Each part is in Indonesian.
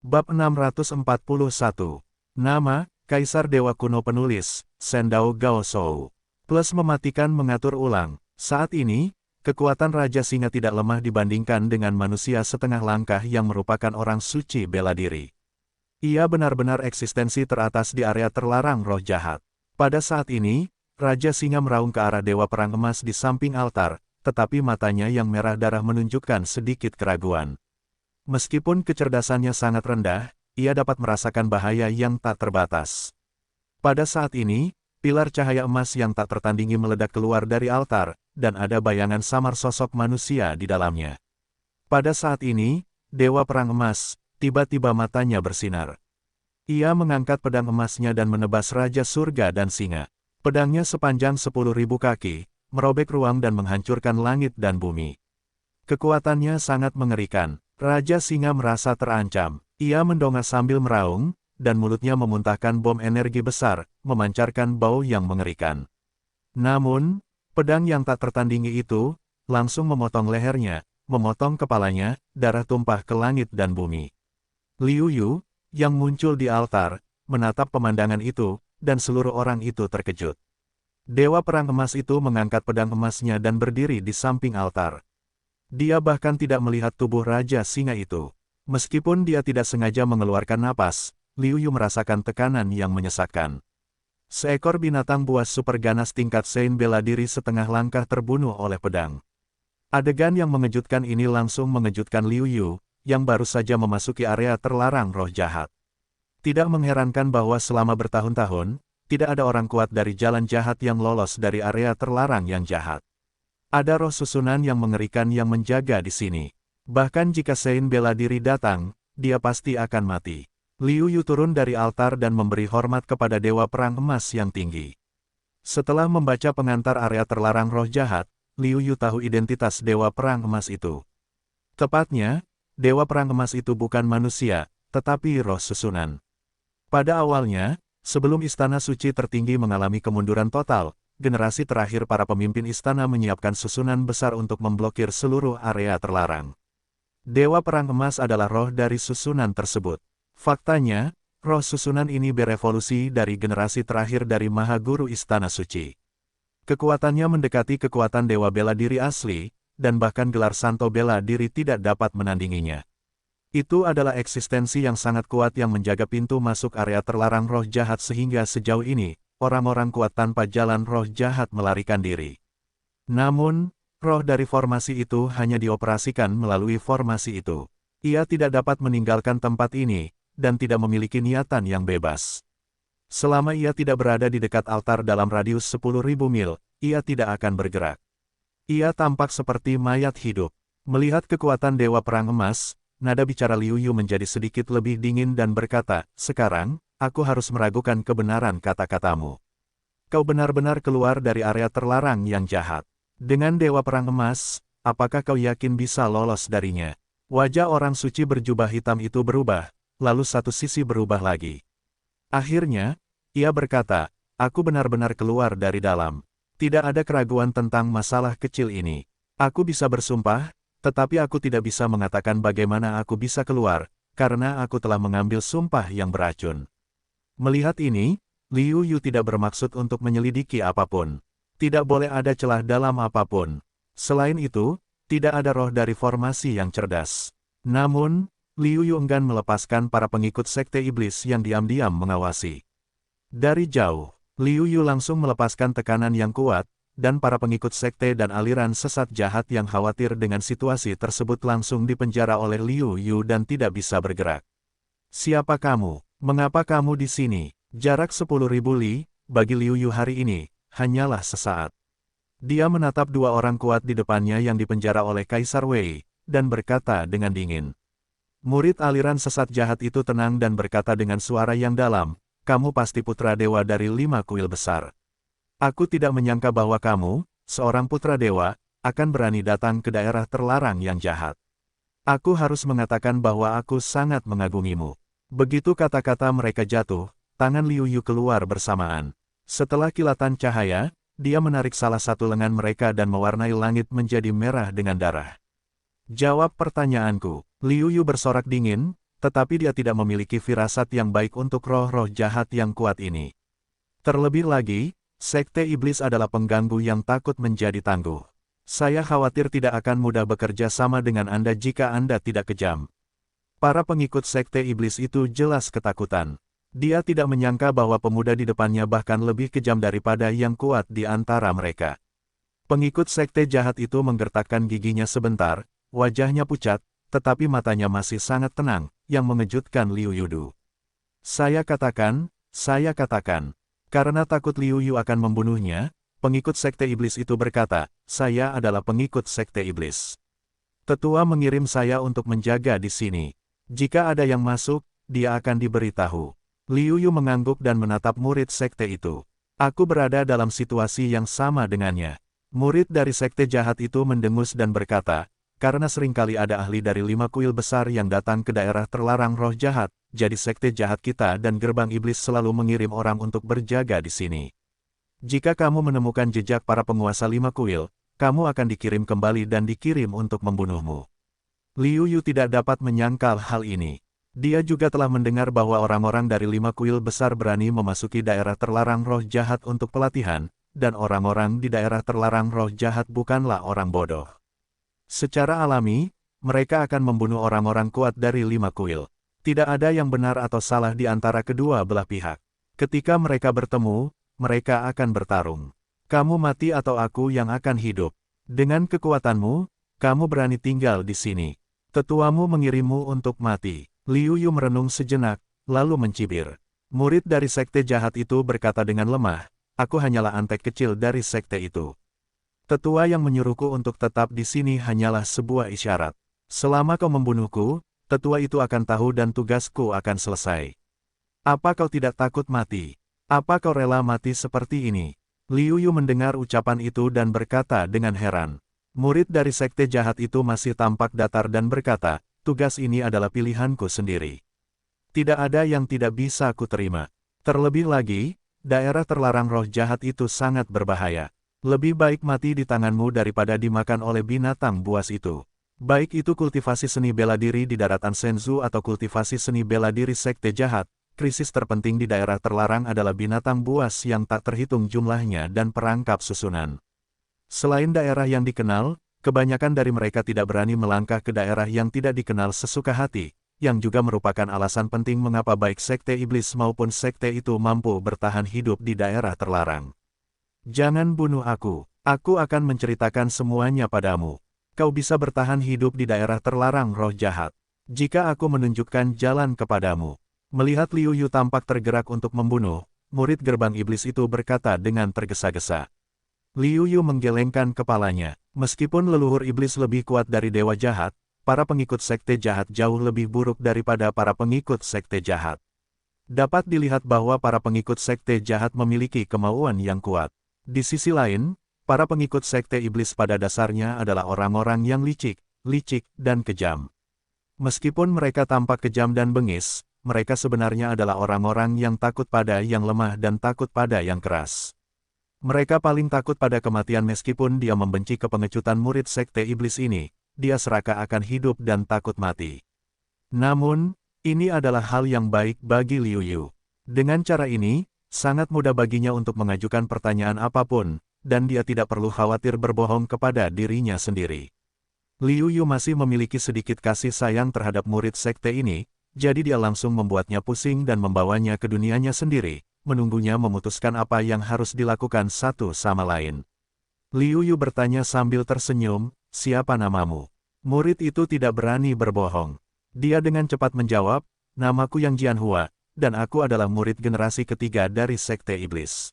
Bab 641. Nama, Kaisar Dewa Kuno. Penulis, Sendao Gaoshou. Plus mematikan mengatur ulang. Saat ini, kekuatan Raja Singa tidak lemah dibandingkan dengan manusia setengah langkah yang merupakan orang suci bela diri. Ia benar-benar eksistensi teratas di area terlarang roh jahat. Pada saat ini, Raja Singa meraung ke arah Dewa Perang Emas di samping altar, tetapi matanya yang merah darah menunjukkan sedikit keraguan. Meskipun kecerdasannya sangat rendah, ia dapat merasakan bahaya yang tak terbatas. Pada saat ini, pilar cahaya emas yang tak tertandingi meledak keluar dari altar, dan ada bayangan samar sosok manusia di dalamnya. Pada saat ini, Dewa Perang Emas, tiba-tiba matanya bersinar. Ia mengangkat pedang emasnya dan menebas Raja Surga dan Singa. Pedangnya sepanjang 10.000 kaki, merobek ruang dan menghancurkan langit dan bumi. Kekuatannya sangat mengerikan. Raja Singa merasa terancam. Ia mendongak sambil meraung, dan mulutnya memuntahkan bom energi besar, memancarkan bau yang mengerikan. Namun, pedang yang tak tertandingi itu, langsung memotong lehernya, memotong kepalanya, darah tumpah ke langit dan bumi. Liu Yu, yang muncul di altar, menatap pemandangan itu, dan seluruh orang itu terkejut. Dewa Perang Emas itu mengangkat pedang emasnya dan berdiri di samping altar. Dia bahkan tidak melihat tubuh Raja Singa itu. Meskipun dia tidak sengaja mengeluarkan napas, Liu Yu merasakan tekanan yang menyesakkan. Seekor binatang buas super ganas tingkat Sein bela diri setengah langkah terbunuh oleh pedang. Adegan yang mengejutkan ini langsung mengejutkan Liu Yu, yang baru saja memasuki area terlarang roh jahat. Tidak mengherankan bahwa selama bertahun-tahun, tidak ada orang kuat dari jalan jahat yang lolos dari area terlarang yang jahat. Ada roh susunan yang mengerikan yang menjaga di sini. Bahkan jika Sein bela diri datang, dia pasti akan mati. Liu Yu turun dari altar dan memberi hormat kepada Dewa Perang Emas yang tinggi. Setelah membaca pengantar area terlarang roh jahat, Liu Yu tahu identitas Dewa Perang Emas itu. Tepatnya, Dewa Perang Emas itu bukan manusia, tetapi roh susunan. Pada awalnya, sebelum Istana Suci Tertinggi mengalami kemunduran total, generasi terakhir para pemimpin istana menyiapkan susunan besar untuk memblokir seluruh area terlarang. Dewa Perang Emas adalah roh dari susunan tersebut. Faktanya, roh susunan ini berevolusi dari generasi terakhir dari Maha Guru Istana Suci. Kekuatannya mendekati kekuatan Dewa Bela Diri asli, dan bahkan gelar Santo Bela Diri tidak dapat menandinginya. Itu adalah eksistensi yang sangat kuat yang menjaga pintu masuk area terlarang roh jahat sehingga sejauh ini, orang-orang kuat tanpa jalan roh jahat melarikan diri. Namun, roh dari formasi itu hanya dioperasikan melalui formasi itu. Ia tidak dapat meninggalkan tempat ini, dan tidak memiliki niatan yang bebas. Selama ia tidak berada di dekat altar dalam radius 10.000 mil, ia tidak akan bergerak. Ia tampak seperti mayat hidup. Melihat kekuatan Dewa Perang Emas, nada bicara Liu Yu menjadi sedikit lebih dingin dan berkata, "Sekarang, aku harus meragukan kebenaran kata-katamu. Kau benar-benar keluar dari area terlarang yang jahat. Dengan Dewa Perang Emas, apakah kau yakin bisa lolos darinya?" Wajah orang suci berjubah hitam itu berubah, lalu satu sisi berubah lagi. Akhirnya, ia berkata, "Aku benar-benar keluar dari dalam. Tidak ada keraguan tentang masalah kecil ini. Aku bisa bersumpah, tetapi aku tidak bisa mengatakan bagaimana aku bisa keluar, karena aku telah mengambil sumpah yang beracun." Melihat ini, Liu Yu tidak bermaksud untuk menyelidiki apapun. Tidak boleh ada celah dalam apapun. Selain itu, tidak ada roh dari formasi yang cerdas. Namun, Liu Yu enggan melepaskan para pengikut Sekte Iblis yang diam-diam mengawasi. Dari jauh, Liu Yu langsung melepaskan tekanan yang kuat, dan para pengikut sekte dan aliran sesat jahat yang khawatir dengan situasi tersebut langsung dipenjara oleh Liu Yu dan tidak bisa bergerak. "Siapa kamu? Mengapa kamu di sini?" Jarak 10.000 li, bagi Liu Yu hari ini, hanyalah sesaat. Dia menatap dua orang kuat di depannya yang dipenjara oleh Kaisar Wei, dan berkata dengan dingin. Murid aliran sesat jahat itu tenang dan berkata dengan suara yang dalam, "Kamu pasti putra dewa dari 5 kuil besar. Aku tidak menyangka bahwa kamu, seorang putra dewa, akan berani datang ke daerah terlarang yang jahat. Aku harus mengatakan bahwa aku sangat mengagumimu." Begitu kata-kata mereka jatuh, tangan Liu Yu keluar bersamaan. Setelah kilatan cahaya, dia menarik salah satu lengan mereka dan mewarnai langit menjadi merah dengan darah. "Jawab pertanyaanku." Liu Yu bersorak dingin, tetapi dia tidak memiliki firasat yang baik untuk roh-roh jahat yang kuat ini. Terlebih lagi, Sekte Iblis adalah pengganggu yang takut menjadi tangguh. Saya khawatir tidak akan mudah bekerja sama dengan Anda jika Anda tidak kejam. Para pengikut Sekte Iblis itu jelas ketakutan. Dia tidak menyangka bahwa pemuda di depannya bahkan lebih kejam daripada yang kuat di antara mereka. Pengikut sekte jahat itu menggertakkan giginya sebentar, wajahnya pucat, tetapi matanya masih sangat tenang, yang mengejutkan Liu Yudu. Saya katakan, karena takut Liu Yu akan membunuhnya, pengikut sekte iblis itu berkata, saya adalah pengikut sekte iblis. Tetua mengirim saya untuk menjaga di sini. Jika ada yang masuk, dia akan diberitahu. Liu Yu mengangguk dan menatap murid sekte itu. Aku berada dalam situasi yang sama dengannya. Murid dari sekte jahat itu mendengus dan berkata, karena seringkali ada ahli dari 5 kuil besar yang datang ke daerah terlarang roh jahat, jadi sekte jahat kita dan gerbang iblis selalu mengirim orang untuk berjaga di sini. Jika kamu menemukan jejak para penguasa 5 kuil, kamu akan dikirim kembali dan dikirim untuk membunuhmu. Liu Yu tidak dapat menyangkal hal ini. Dia juga telah mendengar bahwa orang-orang dari 5 kuil besar berani memasuki daerah terlarang roh jahat untuk pelatihan, dan orang-orang di daerah terlarang roh jahat bukanlah orang bodoh. Secara alami, mereka akan membunuh orang-orang kuat dari 5 kuil. Tidak ada yang benar atau salah di antara kedua belah pihak. Ketika mereka bertemu, mereka akan bertarung. Kamu mati atau aku yang akan hidup. Dengan kekuatanmu, kamu berani tinggal di sini. Tetuamu mengirimmu untuk mati. Liu Yu merenung sejenak, lalu mencibir. Murid dari sekte jahat itu berkata dengan lemah, aku hanyalah antek kecil dari sekte itu. Tetua yang menyuruhku untuk tetap di sini hanyalah sebuah isyarat. Selama kau membunuhku, tetua itu akan tahu dan tugasku akan selesai. Apa kau tidak takut mati? Apa kau rela mati seperti ini? Liu Yu mendengar ucapan itu dan berkata dengan heran. Murid dari sekte jahat itu masih tampak datar dan berkata, tugas ini adalah pilihanku sendiri. Tidak ada yang tidak bisa ku terima. Terlebih lagi, daerah terlarang roh jahat itu sangat berbahaya. Lebih baik mati di tanganmu daripada dimakan oleh binatang buas itu. Baik itu kultivasi seni bela diri di daratan Shenzhou atau kultivasi seni bela diri sekte jahat, krisis terpenting di daerah terlarang adalah binatang buas yang tak terhitung jumlahnya dan perangkap susunan. Selain daerah yang dikenal, kebanyakan dari mereka tidak berani melangkah ke daerah yang tidak dikenal sesuka hati, yang juga merupakan alasan penting mengapa baik sekte iblis maupun sekte itu mampu bertahan hidup di daerah terlarang. Jangan bunuh aku akan menceritakan semuanya padamu. Kau bisa bertahan hidup di daerah terlarang roh jahat. Jika aku menunjukkan jalan kepadamu. Melihat Liu Yu tampak tergerak untuk membunuh, murid gerbang iblis itu berkata dengan tergesa-gesa. Liu Yu menggelengkan kepalanya. Meskipun leluhur iblis lebih kuat dari dewa jahat, para pengikut sekte jahat jauh lebih buruk daripada para pengikut sekte jahat. Dapat dilihat bahwa para pengikut sekte jahat memiliki kemauan yang kuat. Di sisi lain, para pengikut sekte iblis pada dasarnya adalah orang-orang yang licik, dan kejam. Meskipun mereka tampak kejam dan bengis, mereka sebenarnya adalah orang-orang yang takut pada yang lemah dan takut pada yang keras. Mereka paling takut pada kematian meskipun dia membenci kepengecutan murid sekte iblis ini, dia serakah akan hidup dan takut mati. Namun, ini adalah hal yang baik bagi Liu Yu. Dengan cara ini, sangat mudah baginya untuk mengajukan pertanyaan apapun, dan dia tidak perlu khawatir berbohong kepada dirinya sendiri. Liu Yu masih memiliki sedikit kasih sayang terhadap murid sekte ini, jadi dia langsung membuatnya pusing dan membawanya ke dunianya sendiri, menunggunya memutuskan apa yang harus dilakukan satu sama lain. Liu Yu bertanya sambil tersenyum, siapa namamu? Murid itu tidak berani berbohong. Dia dengan cepat menjawab, namaku Yang Jianhua, dan aku adalah murid generasi ketiga dari sekte iblis.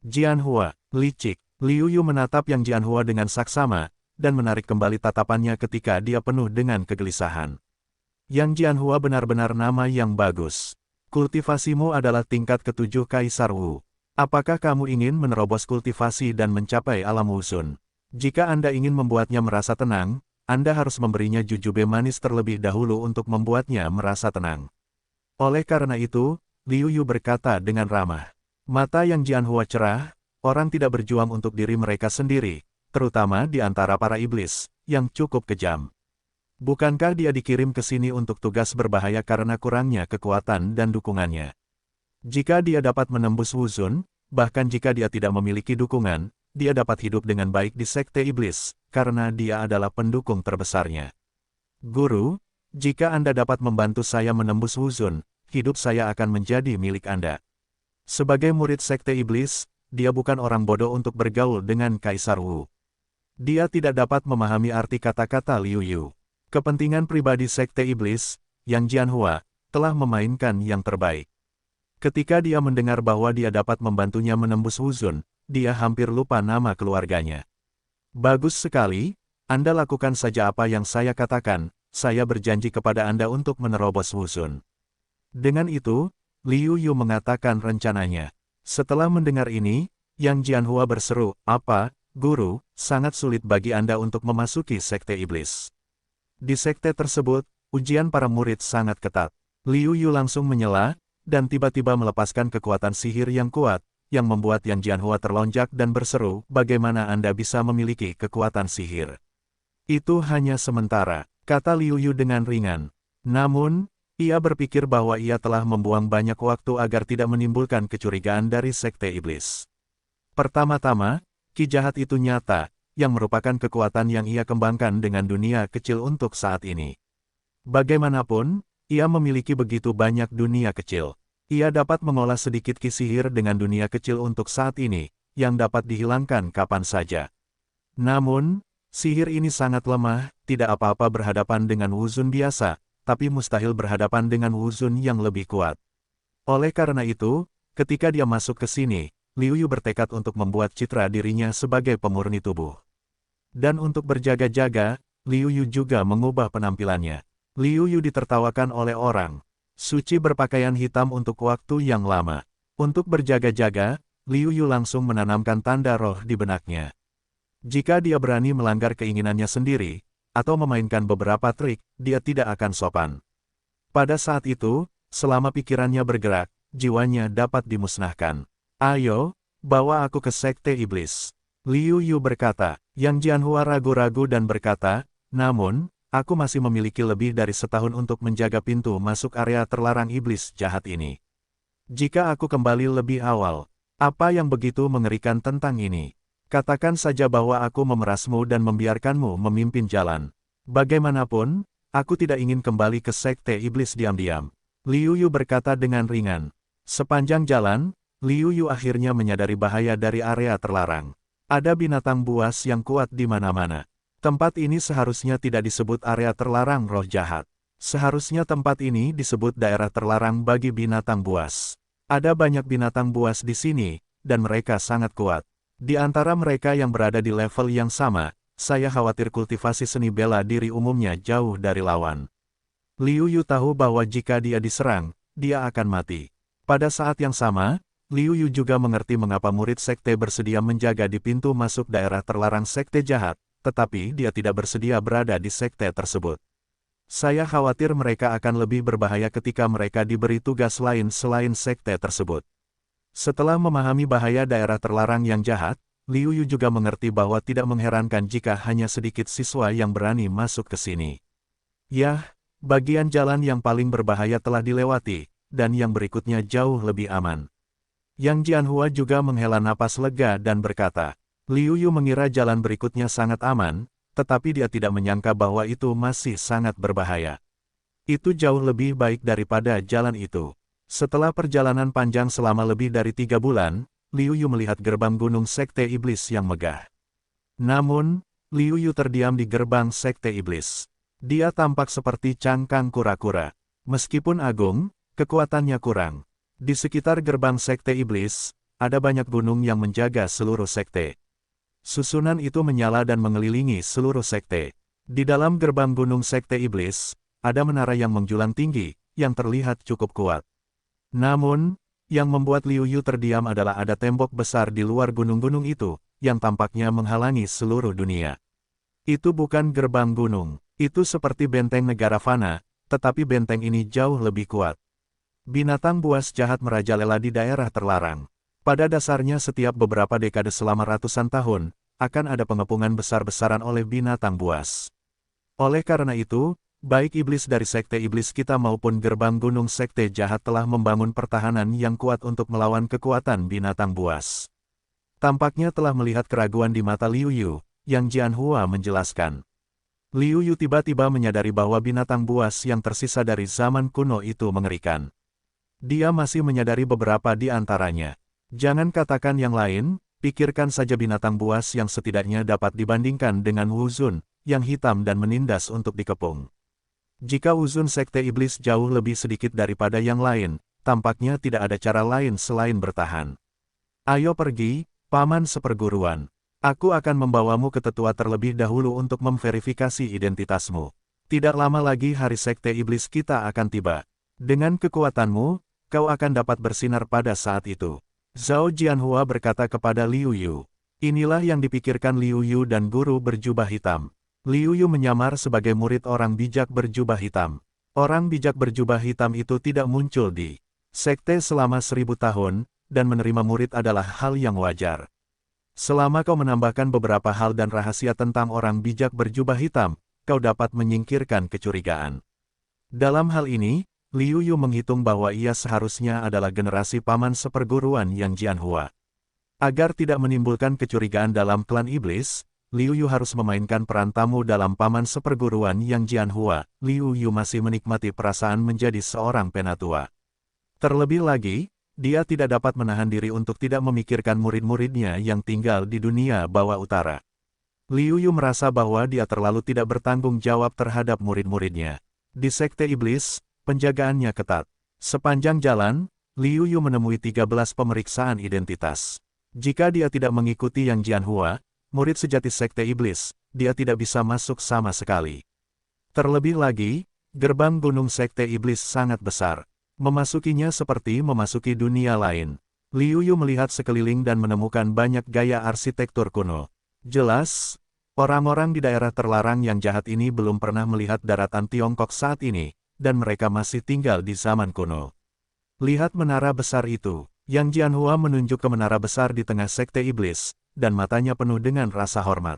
Jianhua, licik. Liu Yu menatap Yang Jianhua dengan saksama, dan menarik kembali tatapannya ketika dia penuh dengan kegelisahan. Yang Jianhua benar-benar nama yang bagus. Kultivasimu adalah tingkat ke-7 Kaisar Wu. Apakah kamu ingin menerobos kultivasi dan mencapai alam Wusun? Jika Anda ingin membuatnya merasa tenang, Anda harus memberinya jujube manis terlebih dahulu untuk membuatnya merasa tenang. Oleh karena itu, Liu Yu berkata dengan ramah. Mata Yang Jianhua cerah, orang tidak berjuang untuk diri mereka sendiri, terutama di antara para iblis, yang cukup kejam. Bukankah dia dikirim ke sini untuk tugas berbahaya karena kurangnya kekuatan dan dukungannya? Jika dia dapat menembus Wuzun, bahkan jika dia tidak memiliki dukungan, dia dapat hidup dengan baik di Sekte Iblis, karena dia adalah pendukung terbesarnya. Guru, jika Anda dapat membantu saya menembus Wuzun, hidup saya akan menjadi milik Anda. Sebagai murid Sekte Iblis, dia bukan orang bodoh untuk bergaul dengan Kaisar Wu. Dia tidak dapat memahami arti kata-kata Liu Yu. Kepentingan pribadi Sekte Iblis, Yang Jianhua, telah memainkan yang terbaik. Ketika dia mendengar bahwa dia dapat membantunya menembus Wuzun, dia hampir lupa nama keluarganya. Bagus sekali, Anda lakukan saja apa yang saya katakan, saya berjanji kepada Anda untuk menerobos Wuzun. Dengan itu, Liu Yu mengatakan rencananya. Setelah mendengar ini, Yang Jianhua berseru, "Apa, Guru, sangat sulit bagi Anda untuk memasuki Sekte Iblis." Di sekte tersebut, ujian para murid sangat ketat. Liu Yu langsung menyela, dan tiba-tiba melepaskan kekuatan sihir yang kuat, yang membuat Yang Jianhua terlonjak dan berseru, "Bagaimana Anda bisa memiliki kekuatan sihir?" "Itu hanya sementara," kata Liu Yu dengan ringan. Namun, ia berpikir bahwa ia telah membuang banyak waktu agar tidak menimbulkan kecurigaan dari Sekte Iblis. Pertama-tama, ki jahat itu nyata, yang merupakan kekuatan yang ia kembangkan dengan dunia kecil untuk saat ini. Bagaimanapun, ia memiliki begitu banyak dunia kecil. Ia dapat mengolah sedikit ki sihir dengan dunia kecil untuk saat ini, yang dapat dihilangkan kapan saja. Namun, sihir ini sangat lemah, tidak apa-apa berhadapan dengan Wuzun biasa, tapi mustahil berhadapan dengan Wuzun yang lebih kuat. Oleh karena itu, ketika dia masuk ke sini, Liu Yu bertekad untuk membuat citra dirinya sebagai pemurni tubuh. Dan untuk berjaga-jaga, Liu Yu juga mengubah penampilannya. Liu Yu ditertawakan oleh orang suci berpakaian hitam untuk waktu yang lama. Untuk berjaga-jaga, Liu Yu langsung menanamkan tanda roh di benaknya. Jika dia berani melanggar keinginannya sendiri, atau memainkan beberapa trik, dia tidak akan sopan. Pada saat itu, selama pikirannya bergerak, jiwanya dapat dimusnahkan. "Ayo, bawa aku ke Sekte Iblis," Liu Yu berkata. Yang Jianhua ragu-ragu dan berkata, "Namun, aku masih memiliki lebih dari setahun untuk menjaga pintu masuk area terlarang iblis jahat ini. Jika aku kembali lebih awal, apa yang begitu mengerikan tentang ini? Katakan saja bahwa aku memerasmu dan membiarkanmu memimpin jalan. Bagaimanapun, aku tidak ingin kembali ke Sekte Iblis diam-diam." Liu Yu berkata dengan ringan. Sepanjang jalan, Liu Yu akhirnya menyadari bahaya dari area terlarang. Ada binatang buas yang kuat di mana-mana. Tempat ini seharusnya tidak disebut area terlarang roh jahat. Seharusnya tempat ini disebut daerah terlarang bagi binatang buas. Ada banyak binatang buas di sini, dan mereka sangat kuat. Di antara mereka yang berada di level yang sama, saya khawatir kultivasi seni bela diri umumnya jauh dari lawan. Liu Yu tahu bahwa jika dia diserang, dia akan mati. Pada saat yang sama, Liu Yu juga mengerti mengapa murid sekte bersedia menjaga di pintu masuk daerah terlarang sekte jahat, tetapi dia tidak bersedia berada di sekte tersebut. Saya khawatir mereka akan lebih berbahaya ketika mereka diberi tugas lain selain sekte tersebut. Setelah memahami bahaya daerah terlarang yang jahat, Liu Yu juga mengerti bahwa tidak mengherankan jika hanya sedikit siswa yang berani masuk ke sini. Yah, bagian jalan yang paling berbahaya telah dilewati, dan yang berikutnya jauh lebih aman. Yang Jianhua juga menghela napas lega dan berkata, Liu Yu mengira jalan berikutnya sangat aman, tetapi dia tidak menyangka bahwa itu masih sangat berbahaya. Itu jauh lebih baik daripada jalan itu. Setelah perjalanan panjang selama lebih dari 3 bulan, Liu Yu melihat gerbang gunung Sekte Iblis yang megah. Namun, Liu Yu terdiam di gerbang Sekte Iblis. Dia tampak seperti cangkang kura-kura. Meskipun agung, kekuatannya kurang. Di sekitar gerbang Sekte Iblis, ada banyak gunung yang menjaga seluruh sekte. Susunan itu menyala dan mengelilingi seluruh sekte. Di dalam gerbang gunung Sekte Iblis, ada menara yang menjulang tinggi, yang terlihat cukup kuat. Namun, yang membuat Liu Yu terdiam adalah ada tembok besar di luar gunung-gunung itu, yang tampaknya menghalangi seluruh dunia. Itu bukan gerbang gunung, itu seperti benteng negara fana, tetapi benteng ini jauh lebih kuat. Binatang buas jahat merajalela di daerah terlarang. Pada dasarnya setiap beberapa dekade selama ratusan tahun, akan ada pengepungan besar-besaran oleh binatang buas. Oleh karena itu, baik iblis dari sekte iblis kita maupun gerbang gunung sekte jahat telah membangun pertahanan yang kuat untuk melawan kekuatan binatang buas. Tampaknya telah melihat keraguan di mata Liu Yu, yang Jianhua menjelaskan. Liu Yu tiba-tiba menyadari bahwa binatang buas yang tersisa dari zaman kuno itu mengerikan. Dia masih menyadari beberapa di antaranya. Jangan katakan yang lain, pikirkan saja binatang buas yang setidaknya dapat dibandingkan dengan Wuzun, yang hitam dan menindas untuk dikepung. Jika Wuzun sekte iblis jauh lebih sedikit daripada yang lain, tampaknya tidak ada cara lain selain bertahan. Ayo pergi, paman seperguruan. Aku akan membawamu ke tetua terlebih dahulu untuk memverifikasi identitasmu. Tidak lama lagi hari sekte iblis kita akan tiba. Dengan kekuatanmu, kau akan dapat bersinar pada saat itu. Zhao Jianhua berkata kepada Liu Yu. Inilah yang dipikirkan Liu Yu dan guru berjubah hitam. Liu Yu menyamar sebagai murid orang bijak berjubah hitam. Orang bijak berjubah hitam itu tidak muncul di sekte selama 1000 tahun, dan menerima murid adalah hal yang wajar. Selama kau menambahkan beberapa hal dan rahasia tentang orang bijak berjubah hitam, kau dapat menyingkirkan kecurigaan. Dalam hal ini, Liu Yu menghitung bahwa ia seharusnya adalah generasi paman seperguruan yang Jianhua. Agar tidak menimbulkan kecurigaan dalam klan iblis, Liu Yu harus memainkan peran tamu dalam paman seperguruan yang Jianhua. Liu Yu masih menikmati perasaan menjadi seorang penatua. Terlebih lagi, dia tidak dapat menahan diri untuk tidak memikirkan murid-muridnya yang tinggal di dunia bawah utara. Liu Yu merasa bahwa dia terlalu tidak bertanggung jawab terhadap murid-muridnya. Di sekte iblis, penjagaannya ketat. Sepanjang jalan, Liu Yu menemui 13 pemeriksaan identitas. Jika dia tidak mengikuti yang Jianhua, murid sejati sekte iblis, dia tidak bisa masuk sama sekali. Terlebih lagi, gerbang gunung sekte iblis sangat besar. Memasukinya seperti memasuki dunia lain. Liu Yu melihat sekeliling dan menemukan banyak gaya arsitektur kuno. Jelas, orang-orang di daerah terlarang yang jahat ini belum pernah melihat daratan Tiongkok saat ini, dan mereka masih tinggal di zaman kuno. Lihat menara besar itu. Yang Jianhua menunjuk ke menara besar di tengah sekte iblis, dan matanya penuh dengan rasa hormat.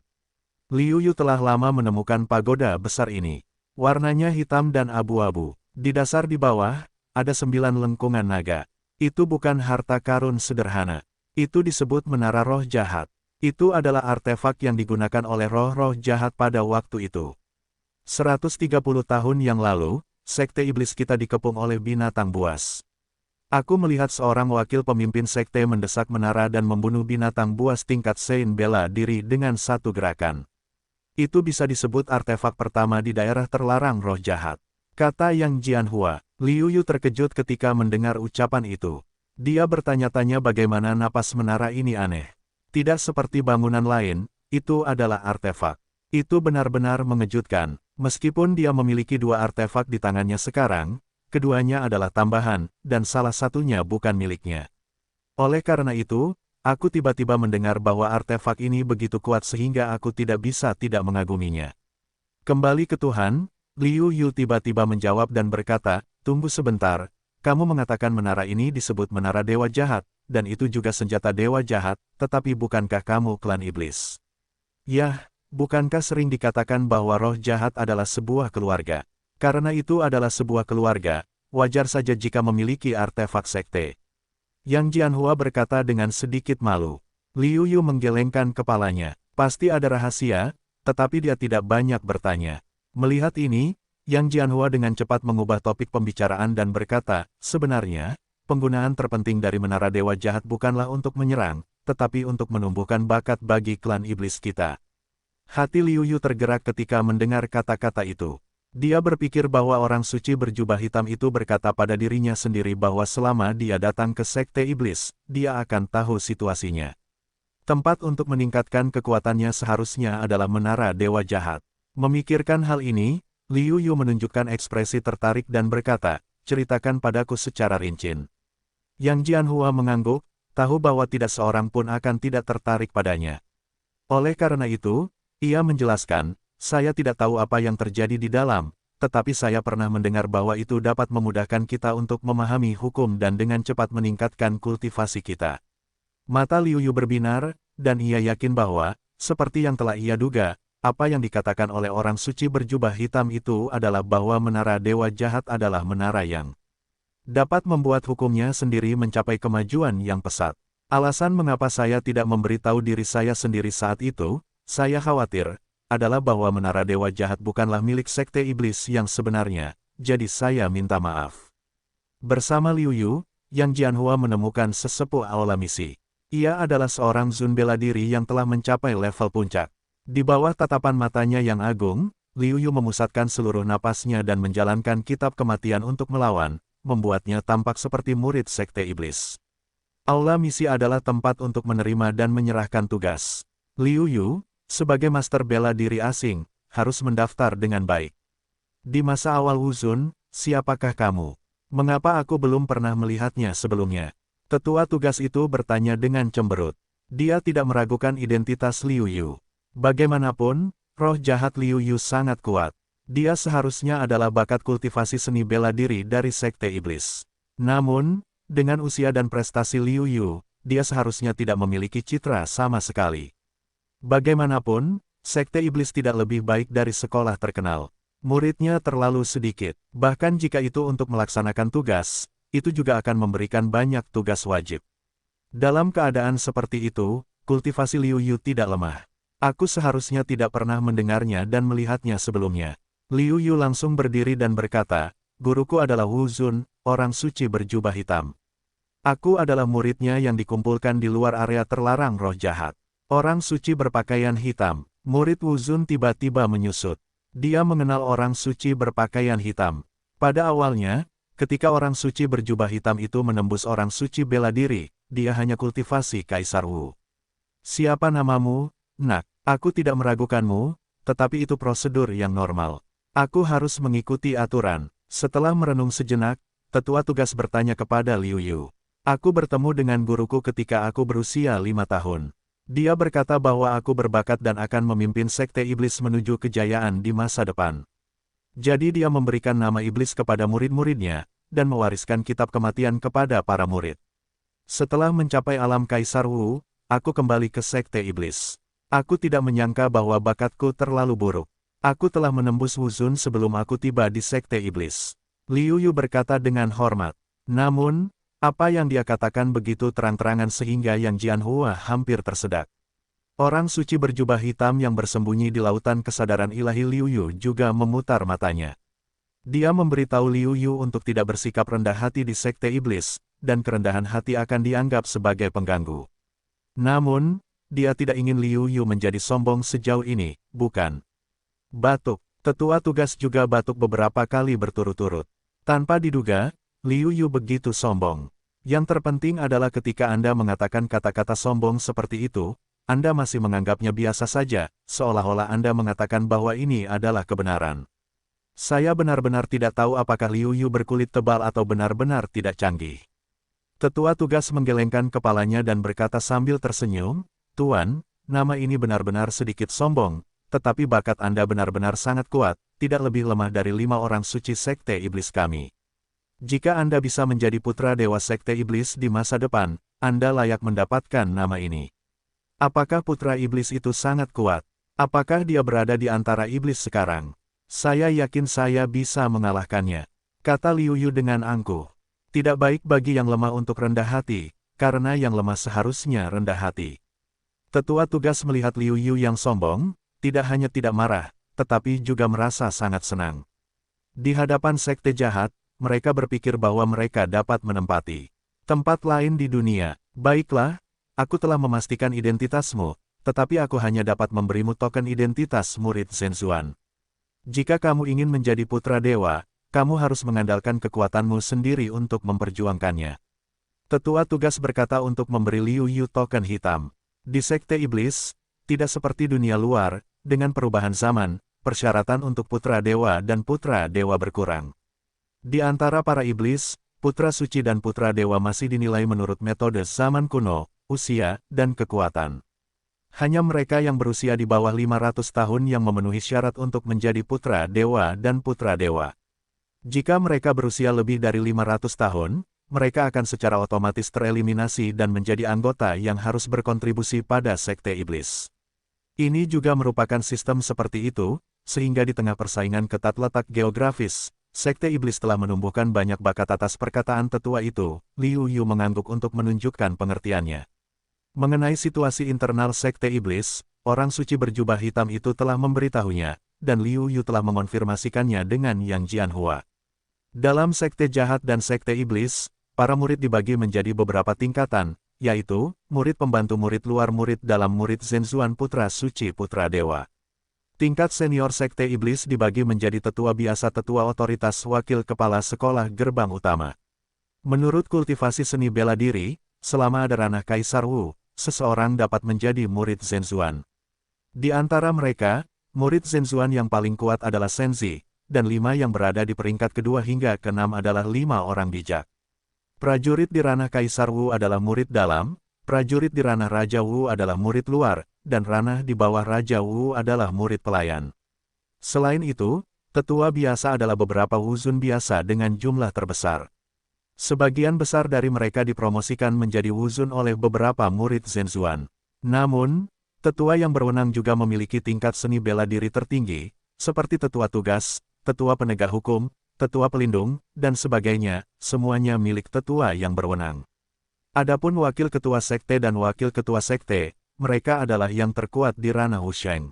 Liu Yu telah lama menemukan pagoda besar ini. Warnanya hitam dan abu-abu. Di dasar di bawah, ada 9 lengkungan naga. Itu bukan harta karun sederhana. Itu disebut menara roh jahat. Itu adalah artefak yang digunakan oleh roh-roh jahat pada waktu itu. 130 tahun yang lalu, sekte iblis kita dikepung oleh binatang buas. Aku melihat seorang wakil pemimpin sekte mendesak menara dan membunuh binatang buas tingkat Sein bela diri dengan satu gerakan. Itu bisa disebut artefak pertama di daerah terlarang roh jahat. Kata Yang Jianhua. Liu Yu terkejut ketika mendengar ucapan itu. Dia bertanya-tanya bagaimana napas menara ini aneh. Tidak seperti bangunan lain, itu adalah artefak. Itu benar-benar mengejutkan. Meskipun dia memiliki 2 artefak di tangannya sekarang, keduanya adalah tambahan, dan salah satunya bukan miliknya. Oleh karena itu, aku tiba-tiba mendengar bahwa artefak ini begitu kuat sehingga aku tidak bisa tidak mengaguminya. Kembali ke Tuhan, Liu Yu tiba-tiba menjawab dan berkata, tunggu sebentar, kamu mengatakan menara ini disebut menara dewa jahat, dan itu juga senjata dewa jahat, tetapi bukankah kamu klan iblis? Yah, bukankah sering dikatakan bahwa roh jahat adalah sebuah keluarga? Karena itu adalah sebuah keluarga, wajar saja jika memiliki artefak sekte. Yang Jianhua berkata dengan sedikit malu. Liu Yu menggelengkan kepalanya. Pasti ada rahasia, tetapi dia tidak banyak bertanya. Melihat ini, Yang Jianhua dengan cepat mengubah topik pembicaraan dan berkata, sebenarnya, penggunaan terpenting dari menara dewa jahat bukanlah untuk menyerang, tetapi untuk menumbuhkan bakat bagi klan iblis kita. Hati Liu Yu tergerak ketika mendengar kata-kata itu. Dia berpikir bahwa orang suci berjubah hitam itu berkata pada dirinya sendiri bahwa selama dia datang ke sekte iblis, dia akan tahu situasinya. Tempat untuk meningkatkan kekuatannya seharusnya adalah menara dewa jahat. Memikirkan hal ini, Liu Yu menunjukkan ekspresi tertarik dan berkata, ceritakan padaku secara rinci. Yang Jianhua mengangguk, tahu bahwa tidak seorang pun akan tidak tertarik padanya. Oleh karena itu, ia menjelaskan, saya tidak tahu apa yang terjadi di dalam, tetapi saya pernah mendengar bahwa itu dapat memudahkan kita untuk memahami hukum dan dengan cepat meningkatkan kultivasi kita. Mata Liu Yu berbinar, dan ia yakin bahwa, seperti yang telah ia duga, apa yang dikatakan oleh orang suci berjubah hitam itu adalah bahwa menara dewa jahat adalah menara yang dapat membuat hukumnya sendiri mencapai kemajuan yang pesat. Alasan mengapa saya tidak memberitahu diri saya sendiri saat itu, saya khawatir, adalah bahwa menara dewa jahat bukanlah milik sekte iblis yang sebenarnya, jadi saya minta maaf. Bersama Liu Yu, Yang Jianhua menemukan sesepuh aula misi. Ia adalah seorang Zun bela diri yang telah mencapai level puncak. Di bawah tatapan matanya yang agung, Liu Yu memusatkan seluruh napasnya dan menjalankan kitab kematian untuk melawan, membuatnya tampak seperti murid sekte iblis. Aula misi adalah tempat untuk menerima dan menyerahkan tugas. Liu Yu, sebagai master bela diri asing, harus mendaftar dengan baik. Di masa awal Wuzun, siapakah kamu? Mengapa aku belum pernah melihatnya sebelumnya? Tetua tugas itu bertanya dengan cemberut. Dia tidak meragukan identitas Liu Yu. Bagaimanapun, roh jahat Liu Yu sangat kuat. Dia seharusnya adalah bakat kultivasi seni bela diri dari sekte iblis. Namun, dengan usia dan prestasi Liu Yu, dia seharusnya tidak memiliki citra sama sekali. Bagaimanapun, sekte iblis tidak lebih baik dari sekolah terkenal. Muridnya terlalu sedikit. Bahkan jika itu untuk melaksanakan tugas, itu juga akan memberikan banyak tugas wajib. Dalam keadaan seperti itu, kultivasi Liu Yu tidak lemah. Aku seharusnya tidak pernah mendengarnya dan melihatnya sebelumnya. Liu Yu langsung berdiri dan berkata, guruku adalah Wu Zun, orang suci berjubah hitam. Aku adalah muridnya yang dikumpulkan di luar area terlarang roh jahat. Orang suci berpakaian hitam. Murid Wu Zun tiba-tiba menyusut. Dia mengenal orang suci berpakaian hitam. Pada awalnya, ketika orang suci berjubah hitam itu menembus orang suci bela diri, dia hanya kultivasi Kaisar Wu. Siapa namamu, Nak? Aku tidak meragukanmu, tetapi itu prosedur yang normal. Aku harus mengikuti aturan. Setelah merenung sejenak, tetua tugas bertanya kepada Liu Yu. Aku bertemu dengan guruku ketika aku berusia 5 tahun. Dia berkata bahwa aku berbakat dan akan memimpin sekte iblis menuju kejayaan di masa depan. Jadi dia memberikan nama iblis kepada murid-muridnya, dan mewariskan kitab kematian kepada para murid. Setelah mencapai alam Kaisar Wu, aku kembali ke sekte iblis. Aku tidak menyangka bahwa bakatku terlalu buruk. Aku telah menembus Wuzun sebelum aku tiba di sekte iblis. Liu Yu berkata dengan hormat. Namun, apa yang dia katakan begitu terang-terangan sehingga Yang Jianhua hampir tersedak. Orang suci berjubah hitam yang bersembunyi di lautan kesadaran ilahi Liu Yu juga memutar matanya. Dia memberitahu Liu Yu untuk tidak bersikap rendah hati di sekte iblis, dan kerendahan hati akan dianggap sebagai pengganggu. Namun, dia tidak ingin Liu Yu menjadi sombong sejauh ini, bukan? Batuk. Tetua tugas juga batuk beberapa kali berturut-turut. Tanpa diduga, Liu Yu begitu sombong. Yang terpenting adalah ketika Anda mengatakan kata-kata sombong seperti itu, Anda masih menganggapnya biasa saja, seolah-olah Anda mengatakan bahwa ini adalah kebenaran. Saya benar-benar tidak tahu apakah Liu Yu berkulit tebal atau benar-benar tidak canggih. Tetua tugas menggelengkan kepalanya dan berkata sambil tersenyum, Tuan, nama ini benar-benar sedikit sombong, tetapi bakat Anda benar-benar sangat kuat, tidak lebih lemah dari 5 orang suci sekte iblis kami. Jika Anda bisa menjadi putra dewa sekte iblis di masa depan, Anda layak mendapatkan nama ini. Apakah putra iblis itu sangat kuat? Apakah dia berada di antara iblis sekarang? Saya yakin saya bisa mengalahkannya, kata Liu Yu dengan angkuh. Tidak baik bagi yang lemah untuk rendah hati, karena yang lemah seharusnya rendah hati. Tetua tugas melihat Liu Yu yang sombong, tidak hanya tidak marah, tetapi juga merasa sangat senang. Di hadapan sekte jahat, mereka berpikir bahwa mereka dapat menempati tempat lain di dunia. Baiklah, aku telah memastikan identitasmu, tetapi aku hanya dapat memberimu token identitas murid Zhenzuan. Jika kamu ingin menjadi putra dewa, kamu harus mengandalkan kekuatanmu sendiri untuk memperjuangkannya. Tetua tugas berkata untuk memberi Liu Yu token hitam. Di sekte iblis, tidak seperti dunia luar, dengan perubahan zaman, persyaratan untuk putra dewa dan putra dewa berkurang. Di antara para iblis, putra suci dan putra dewa masih dinilai menurut metode zaman kuno, usia, dan kekuatan. Hanya mereka yang berusia di bawah 500 tahun yang memenuhi syarat untuk menjadi putra dewa dan putra dewa. Jika mereka berusia lebih dari 500 tahun, mereka akan secara otomatis tereliminasi dan menjadi anggota yang harus berkontribusi pada sekte iblis. Ini juga merupakan sistem seperti itu, sehingga di tengah persaingan ketat letak geografis, Sekte Iblis telah menumbuhkan banyak bakat atas perkataan tetua itu. Liu Yu mengangguk untuk menunjukkan pengertiannya. Mengenai situasi internal Sekte Iblis, orang suci berjubah hitam itu telah memberitahunya, dan Liu Yu telah mengonfirmasikannya dengan Yang Jianhua. Dalam Sekte Jahat dan Sekte Iblis, para murid dibagi menjadi beberapa tingkatan, yaitu, murid pembantu murid luar murid dalam murid Zhenzuan Putra Suci Putra Dewa. Tingkat senior Sekte Iblis dibagi menjadi tetua biasa tetua otoritas wakil kepala sekolah gerbang utama. Menurut kultivasi seni bela diri, selama ada ranah Kaisar Wu, seseorang dapat menjadi murid Zhenzuan. Di antara mereka, murid Zhenzuan yang paling kuat adalah Senzi, dan 5 yang berada di peringkat kedua hingga ke-6 adalah 5 orang bijak. Prajurit di ranah Kaisar Wu adalah murid dalam, prajurit di ranah Raja Wu adalah murid luar, dan ranah di bawah Raja Wu adalah murid pelayan. Selain itu, tetua biasa adalah beberapa wuzun biasa dengan jumlah terbesar. Sebagian besar dari mereka dipromosikan menjadi wuzun oleh beberapa murid Zhenzuan. Namun, tetua yang berwenang juga memiliki tingkat seni bela diri tertinggi, seperti tetua tugas, tetua penegak hukum, tetua pelindung, dan sebagainya, semuanya milik tetua yang berwenang. Adapun wakil ketua sekte dan wakil ketua sekte, mereka adalah yang terkuat di ranah Wusheng.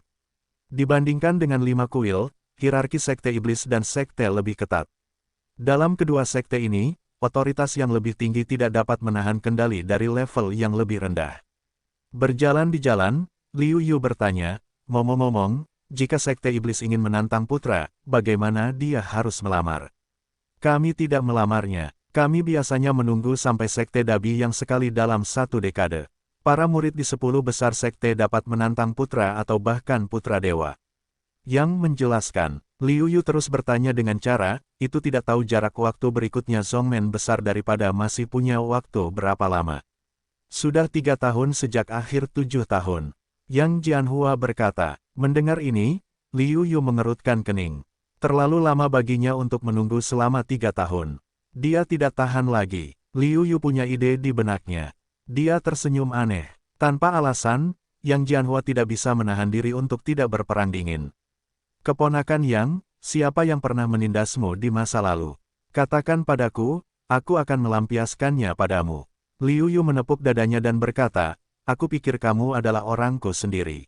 Dibandingkan dengan 5 kuil, hierarki sekte iblis dan sekte lebih ketat. Dalam kedua sekte ini, otoritas yang lebih tinggi tidak dapat menahan kendali dari level yang lebih rendah. Berjalan di jalan, Liu Yu bertanya, ngomong-ngomong, jika sekte iblis ingin menantang putra, bagaimana dia harus melamar? Kami tidak melamarnya. Kami biasanya menunggu sampai sekte Dabi yang sekali dalam 1 dekade. Para murid di 10 besar sekte dapat menantang putra atau bahkan putra dewa. Yang menjelaskan, Liu Yu terus bertanya dengan cara, itu tidak tahu jarak waktu berikutnya Zhongmen besar daripada masih punya waktu berapa lama. Sudah 3 tahun sejak akhir 7 tahun. Yang Jianhua berkata, mendengar ini, Liu Yu mengerutkan kening. Terlalu lama baginya untuk menunggu selama 3 tahun. Dia tidak tahan lagi. Liu Yu punya ide di benaknya. Dia tersenyum aneh. Tanpa alasan, Yang Jianhua tidak bisa menahan diri untuk tidak berperang dingin. Keponakan Yang, siapa yang pernah menindasmu di masa lalu? Katakan padaku, aku akan melampiaskannya padamu. Liu Yu menepuk dadanya dan berkata, aku pikir kamu adalah orangku sendiri.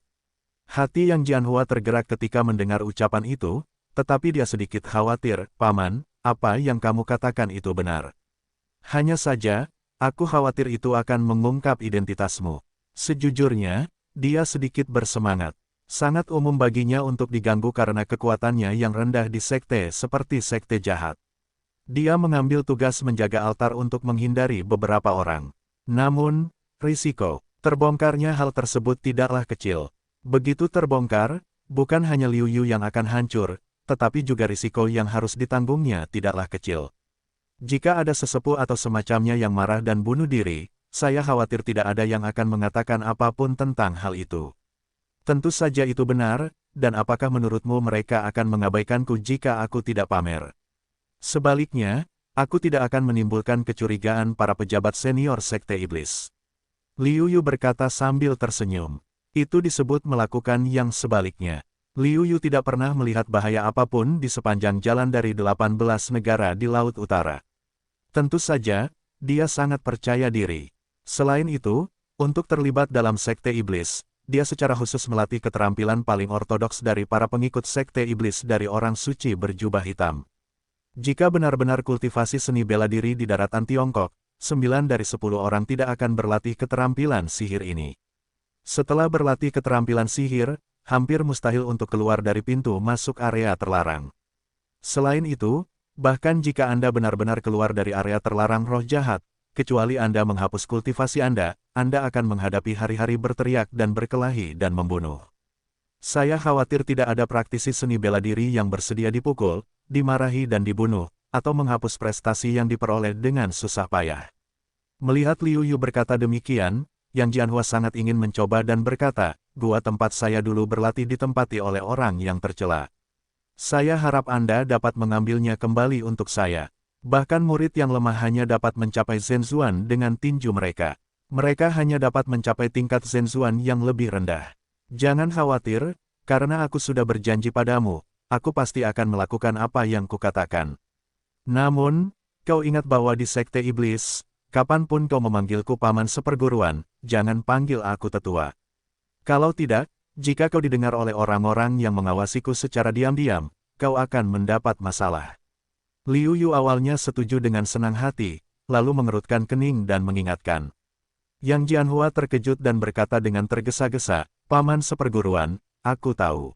Hati Yang Jianhua tergerak ketika mendengar ucapan itu, tetapi dia sedikit khawatir, Paman, apa yang kamu katakan itu benar. Hanya saja, aku khawatir itu akan mengungkap identitasmu. Sejujurnya, dia sedikit bersemangat. Sangat umum baginya untuk diganggu karena kekuatannya yang rendah di sekte seperti sekte jahat. Dia mengambil tugas menjaga altar untuk menghindari beberapa orang. Namun, risiko terbongkarnya hal tersebut tidaklah kecil. Begitu terbongkar, bukan hanya Liu Yu yang akan hancur, tetapi juga risiko yang harus ditanggungnya tidaklah kecil. Jika ada sesepuh atau semacamnya yang marah dan bunuh diri, saya khawatir tidak ada yang akan mengatakan apapun tentang hal itu. Tentu saja itu benar, dan apakah menurutmu mereka akan mengabaikanku jika aku tidak pamer? Sebaliknya, aku tidak akan menimbulkan kecurigaan para pejabat senior sekte iblis. Liu Yu berkata sambil tersenyum. Itu disebut melakukan yang sebaliknya. Liu Yu tidak pernah melihat bahaya apapun di sepanjang jalan dari 18 negara di Laut Utara. Tentu saja, dia sangat percaya diri. Selain itu, untuk terlibat dalam sekte iblis, dia secara khusus melatih keterampilan paling ortodoks dari para pengikut sekte iblis dari orang suci berjubah hitam. Jika benar-benar kultivasi seni bela diri di daratan Tiongkok, 9 dari 10 orang tidak akan berlatih keterampilan sihir ini. Setelah berlatih keterampilan sihir, hampir mustahil untuk keluar dari pintu masuk area terlarang. Selain itu, bahkan jika Anda benar-benar keluar dari area terlarang roh jahat, kecuali Anda menghapus kultivasi Anda akan menghadapi hari-hari berteriak dan berkelahi dan membunuh. Saya khawatir tidak ada praktisi seni bela diri yang bersedia dipukul, dimarahi dan dibunuh, atau menghapus prestasi yang diperoleh dengan susah payah. Melihat Liu Yu berkata demikian, Yang Jianhua sangat ingin mencoba dan berkata, gua tempat saya dulu berlatih ditempati oleh orang yang tercela. Saya harap Anda dapat mengambilnya kembali untuk saya. Bahkan murid yang lemah hanya dapat mencapai Zhenzuan dengan tinju mereka. Mereka hanya dapat mencapai tingkat Zhenzuan yang lebih rendah. Jangan khawatir, karena aku sudah berjanji padamu, aku pasti akan melakukan apa yang kukatakan. Namun, kau ingat bahwa di Sekte Iblis, kapanpun kau memanggilku paman seperguruan, jangan panggil aku tetua. Kalau tidak, jika kau didengar oleh orang-orang yang mengawasiku secara diam-diam, kau akan mendapat masalah. Liu Yu awalnya setuju dengan senang hati, lalu mengerutkan kening dan mengingatkan. Yang Jianhua terkejut dan berkata dengan tergesa-gesa, "Paman seperguruan, aku tahu.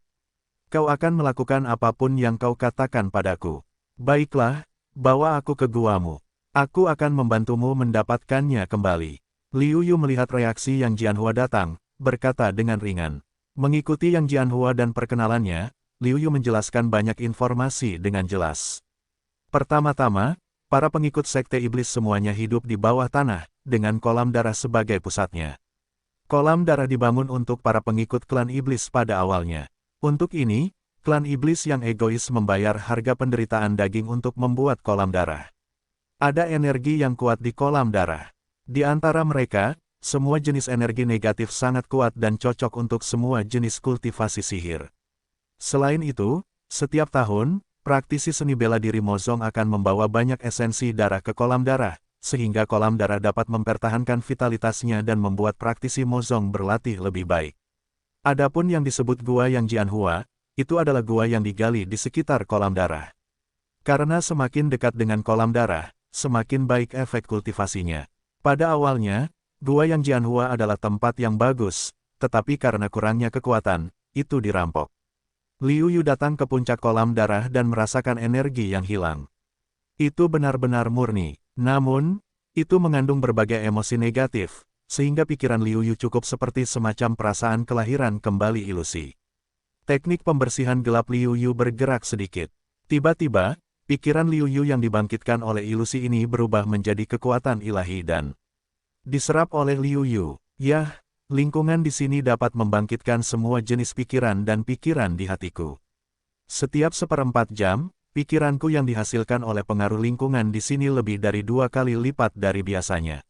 Kau akan melakukan apapun yang kau katakan padaku. Baiklah, bawa aku ke guamu. Aku akan membantumu mendapatkannya kembali." Liu Yu melihat reaksi Yang Jianhua datang, berkata dengan ringan. Mengikuti Yang Jianhua dan perkenalannya, Liu Yu menjelaskan banyak informasi dengan jelas. Pertama-tama, para pengikut Sekte Iblis semuanya hidup di bawah tanah, dengan kolam darah sebagai pusatnya. Kolam darah dibangun untuk para pengikut klan Iblis pada awalnya. Untuk ini, klan Iblis yang egois membayar harga penderitaan daging untuk membuat kolam darah. Ada energi yang kuat di kolam darah. Di antara mereka, semua jenis energi negatif sangat kuat dan cocok untuk semua jenis kultivasi sihir. Selain itu, setiap tahun, praktisi seni bela diri Mozong akan membawa banyak esensi darah ke kolam darah, sehingga kolam darah dapat mempertahankan vitalitasnya dan membuat praktisi Mozong berlatih lebih baik. Adapun yang disebut Gua Yang Jianhua, itu adalah gua yang digali di sekitar kolam darah. Karena semakin dekat dengan kolam darah, semakin baik efek kultivasinya. Pada awalnya, Gua Yang Jianhua adalah tempat yang bagus, tetapi karena kurangnya kekuatan, itu dirampok. Liu Yu datang ke puncak kolam darah dan merasakan energi yang hilang. Itu benar-benar murni, namun, itu mengandung berbagai emosi negatif, sehingga pikiran Liu Yu cukup seperti semacam perasaan kelahiran kembali ilusi. Teknik pembersihan gelap Liu Yu bergerak sedikit. Tiba-tiba, pikiran Liu Yu yang dibangkitkan oleh ilusi ini berubah menjadi kekuatan ilahi dan diserap oleh Liu Yu. Yah, lingkungan di sini dapat membangkitkan semua jenis pikiran dan pikiran di hatiku. Setiap 1/4 jam, pikiranku yang dihasilkan oleh pengaruh lingkungan di sini lebih dari 2 kali lipat dari biasanya.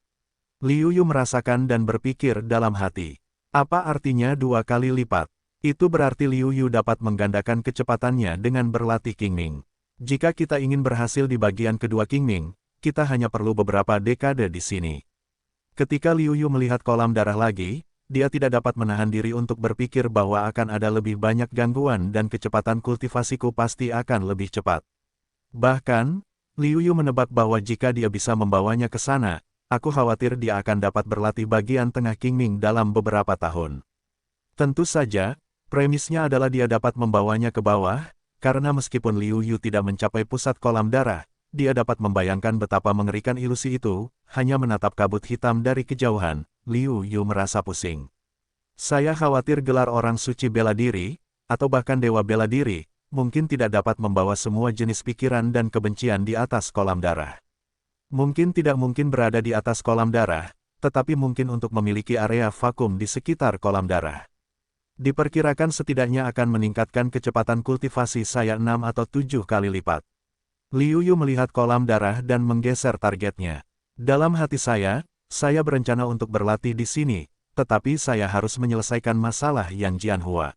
Liu Yu merasakan dan berpikir dalam hati. Apa artinya 2 kali lipat? Itu berarti Liu Yu dapat menggandakan kecepatannya dengan berlatih Qingming. Jika kita ingin berhasil di bagian kedua Qingming, kita hanya perlu beberapa dekade di sini. Ketika Liu Yu melihat kolam darah lagi, dia tidak dapat menahan diri untuk berpikir bahwa akan ada lebih banyak gangguan dan kecepatan kultivasiku pasti akan lebih cepat. Bahkan, Liu Yu menebak bahwa jika dia bisa membawanya ke sana, aku khawatir dia akan dapat berlatih bagian tengah Qingming dalam beberapa tahun. Tentu saja, premisnya adalah dia dapat membawanya ke bawah, karena meskipun Liu Yu tidak mencapai pusat kolam darah, dia dapat membayangkan betapa mengerikan ilusi itu, hanya menatap kabut hitam dari kejauhan. Liu Yu merasa pusing. Saya khawatir gelar orang suci bela diri, atau bahkan dewa bela diri, mungkin tidak dapat membawa semua jenis pikiran dan kebencian di atas kolam darah. Mungkin tidak mungkin berada di atas kolam darah, tetapi mungkin untuk memiliki area vakum di sekitar kolam darah. Diperkirakan setidaknya akan meningkatkan kecepatan kultivasi saya 6 atau 7 kali lipat. Liu Yu melihat kolam darah dan menggeser targetnya. Dalam hati saya berencana untuk berlatih di sini, tetapi saya harus menyelesaikan masalah Yang Jianhua.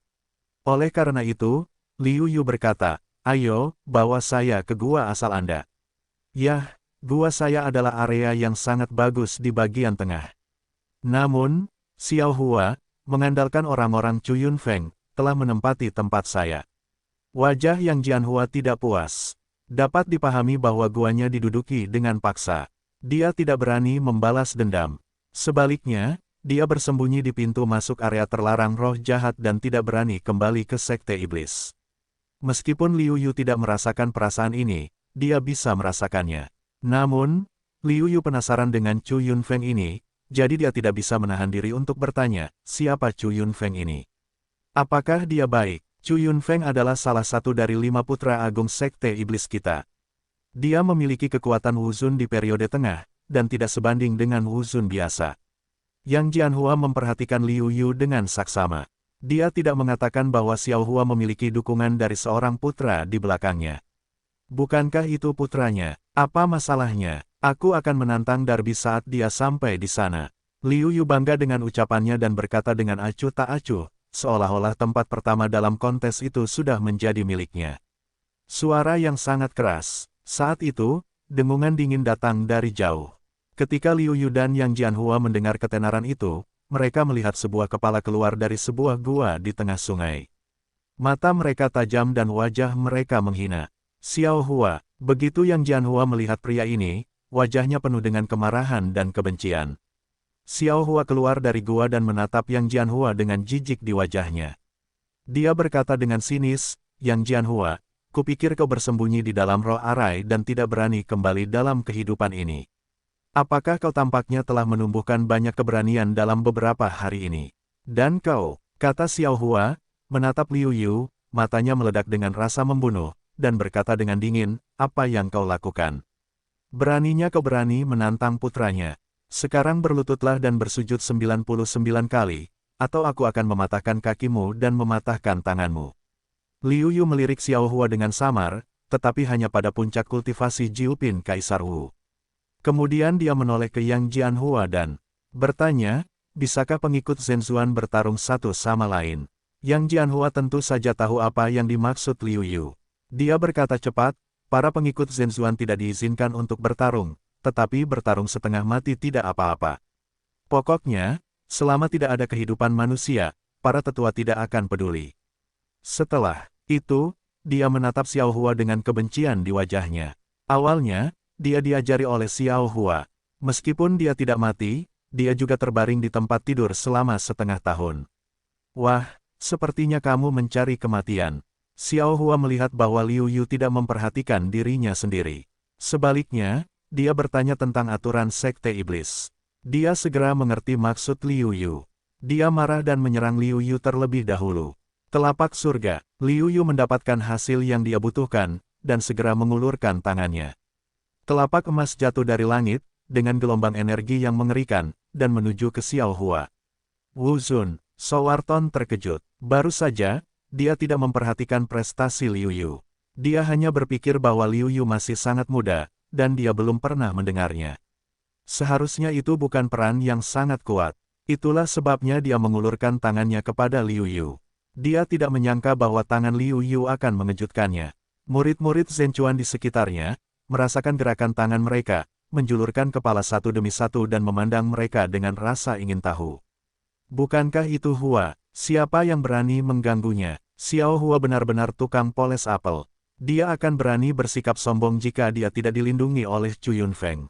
Oleh karena itu, Liu Yu berkata, "Ayo, bawa saya ke gua asal Anda." Yah, gua saya adalah area yang sangat bagus di bagian tengah. Namun, Xiao Hua, mengandalkan orang-orang Chu Yunfeng, telah menempati tempat saya. Wajah Yang Jianhua tidak puas. Dapat dipahami bahwa guanya diduduki dengan paksa. Dia tidak berani membalas dendam. Sebaliknya, dia bersembunyi di pintu masuk area terlarang roh jahat dan tidak berani kembali ke Sekte Iblis. Meskipun Liu Yu tidak merasakan perasaan ini, dia bisa merasakannya. Namun, Liu Yu penasaran dengan Chu Yunfeng ini, jadi dia tidak bisa menahan diri untuk bertanya, siapa Chu Yunfeng ini? Apakah dia baik? Chu Yunfeng adalah salah satu dari 5 putra agung Sekte Iblis kita. Dia memiliki kekuatan Wuzun di periode tengah, dan tidak sebanding dengan Wuzun biasa. Yang Jianhua memperhatikan Liu Yu dengan saksama. Dia tidak mengatakan bahwa Xiao Hua memiliki dukungan dari seorang putra di belakangnya. Bukankah itu putranya? Apa masalahnya? Aku akan menantang Darby saat dia sampai di sana. Liu Yu bangga dengan ucapannya dan berkata dengan acuh tak acuh, seolah-olah tempat pertama dalam kontes itu sudah menjadi miliknya. Suara yang sangat keras. Saat itu, dengungan dingin datang dari jauh. Ketika Liu Yu dan Yang Jianhua mendengar ketenaran itu, mereka melihat sebuah kepala keluar dari sebuah gua di tengah sungai. Mata mereka tajam dan wajah mereka menghina. Xiao Hua, begitu Yang Jianhua melihat pria ini, wajahnya penuh dengan kemarahan dan kebencian. Xiao Hua keluar dari gua dan menatap Yang Jianhua dengan jijik di wajahnya. Dia berkata dengan sinis, Yang Jianhua, kupikir kau bersembunyi di dalam roh arai dan tidak berani kembali dalam kehidupan ini. Apakah kau tampaknya telah menumbuhkan banyak keberanian dalam beberapa hari ini? Dan kau, kata Xiao Hua, menatap Liu Yu, matanya meledak dengan rasa membunuh, dan berkata dengan dingin, apa yang kau lakukan? Beraninya kau berani menantang putranya. Sekarang berlututlah dan bersujud 99 kali, atau aku akan mematahkan kakimu dan mematahkan tanganmu. Liu Yu melirik Xiao Hua dengan samar, tetapi hanya pada puncak kultivasi Jiupin Kaisar Wu. Kemudian dia menoleh ke Yang Jianhua dan bertanya, bisakah pengikut Zhenzuan bertarung satu sama lain? Yang Jianhua tentu saja tahu apa yang dimaksud Liu Yu. Dia berkata cepat, para pengikut Zhenzuan tidak diizinkan untuk bertarung, tetapi bertarung setengah mati tidak apa-apa. Pokoknya, selama tidak ada kehidupan manusia, para tetua tidak akan peduli. Setelah itu, dia menatap Xiao Hua dengan kebencian di wajahnya. Awalnya, dia diajari oleh Xiao Hua. Meskipun dia tidak mati, dia juga terbaring di tempat tidur selama setengah tahun. Wah, sepertinya kamu mencari kematian. Xiao Hua melihat bahwa Liu Yu tidak memperhatikan dirinya sendiri. Sebaliknya, dia bertanya tentang aturan Sekte Iblis. Dia segera mengerti maksud Liu Yu. Dia marah dan menyerang Liu Yu terlebih dahulu. Telapak surga, Liu Yu mendapatkan hasil yang dia butuhkan, dan segera mengulurkan tangannya. Telapak emas jatuh dari langit, dengan gelombang energi yang mengerikan, dan menuju ke Xiao Hua. Wu Zun, Sowarton terkejut. Baru saja, dia tidak memperhatikan prestasi Liu Yu. Dia hanya berpikir bahwa Liu Yu masih sangat muda, dan dia belum pernah mendengarnya. Seharusnya itu bukan peran yang sangat kuat. Itulah sebabnya dia mengulurkan tangannya kepada Liu Yu. Dia tidak menyangka bahwa tangan Liu Yu akan mengejutkannya. Murid-murid Zhenzuan di sekitarnya, merasakan gerakan tangan mereka, menjulurkan kepala satu demi satu dan memandang mereka dengan rasa ingin tahu. Bukankah itu Hua? Siapa yang berani mengganggunya? Xiao Hua benar-benar tukang poles apel. Dia akan berani bersikap sombong jika dia tidak dilindungi oleh Chu Yunfeng.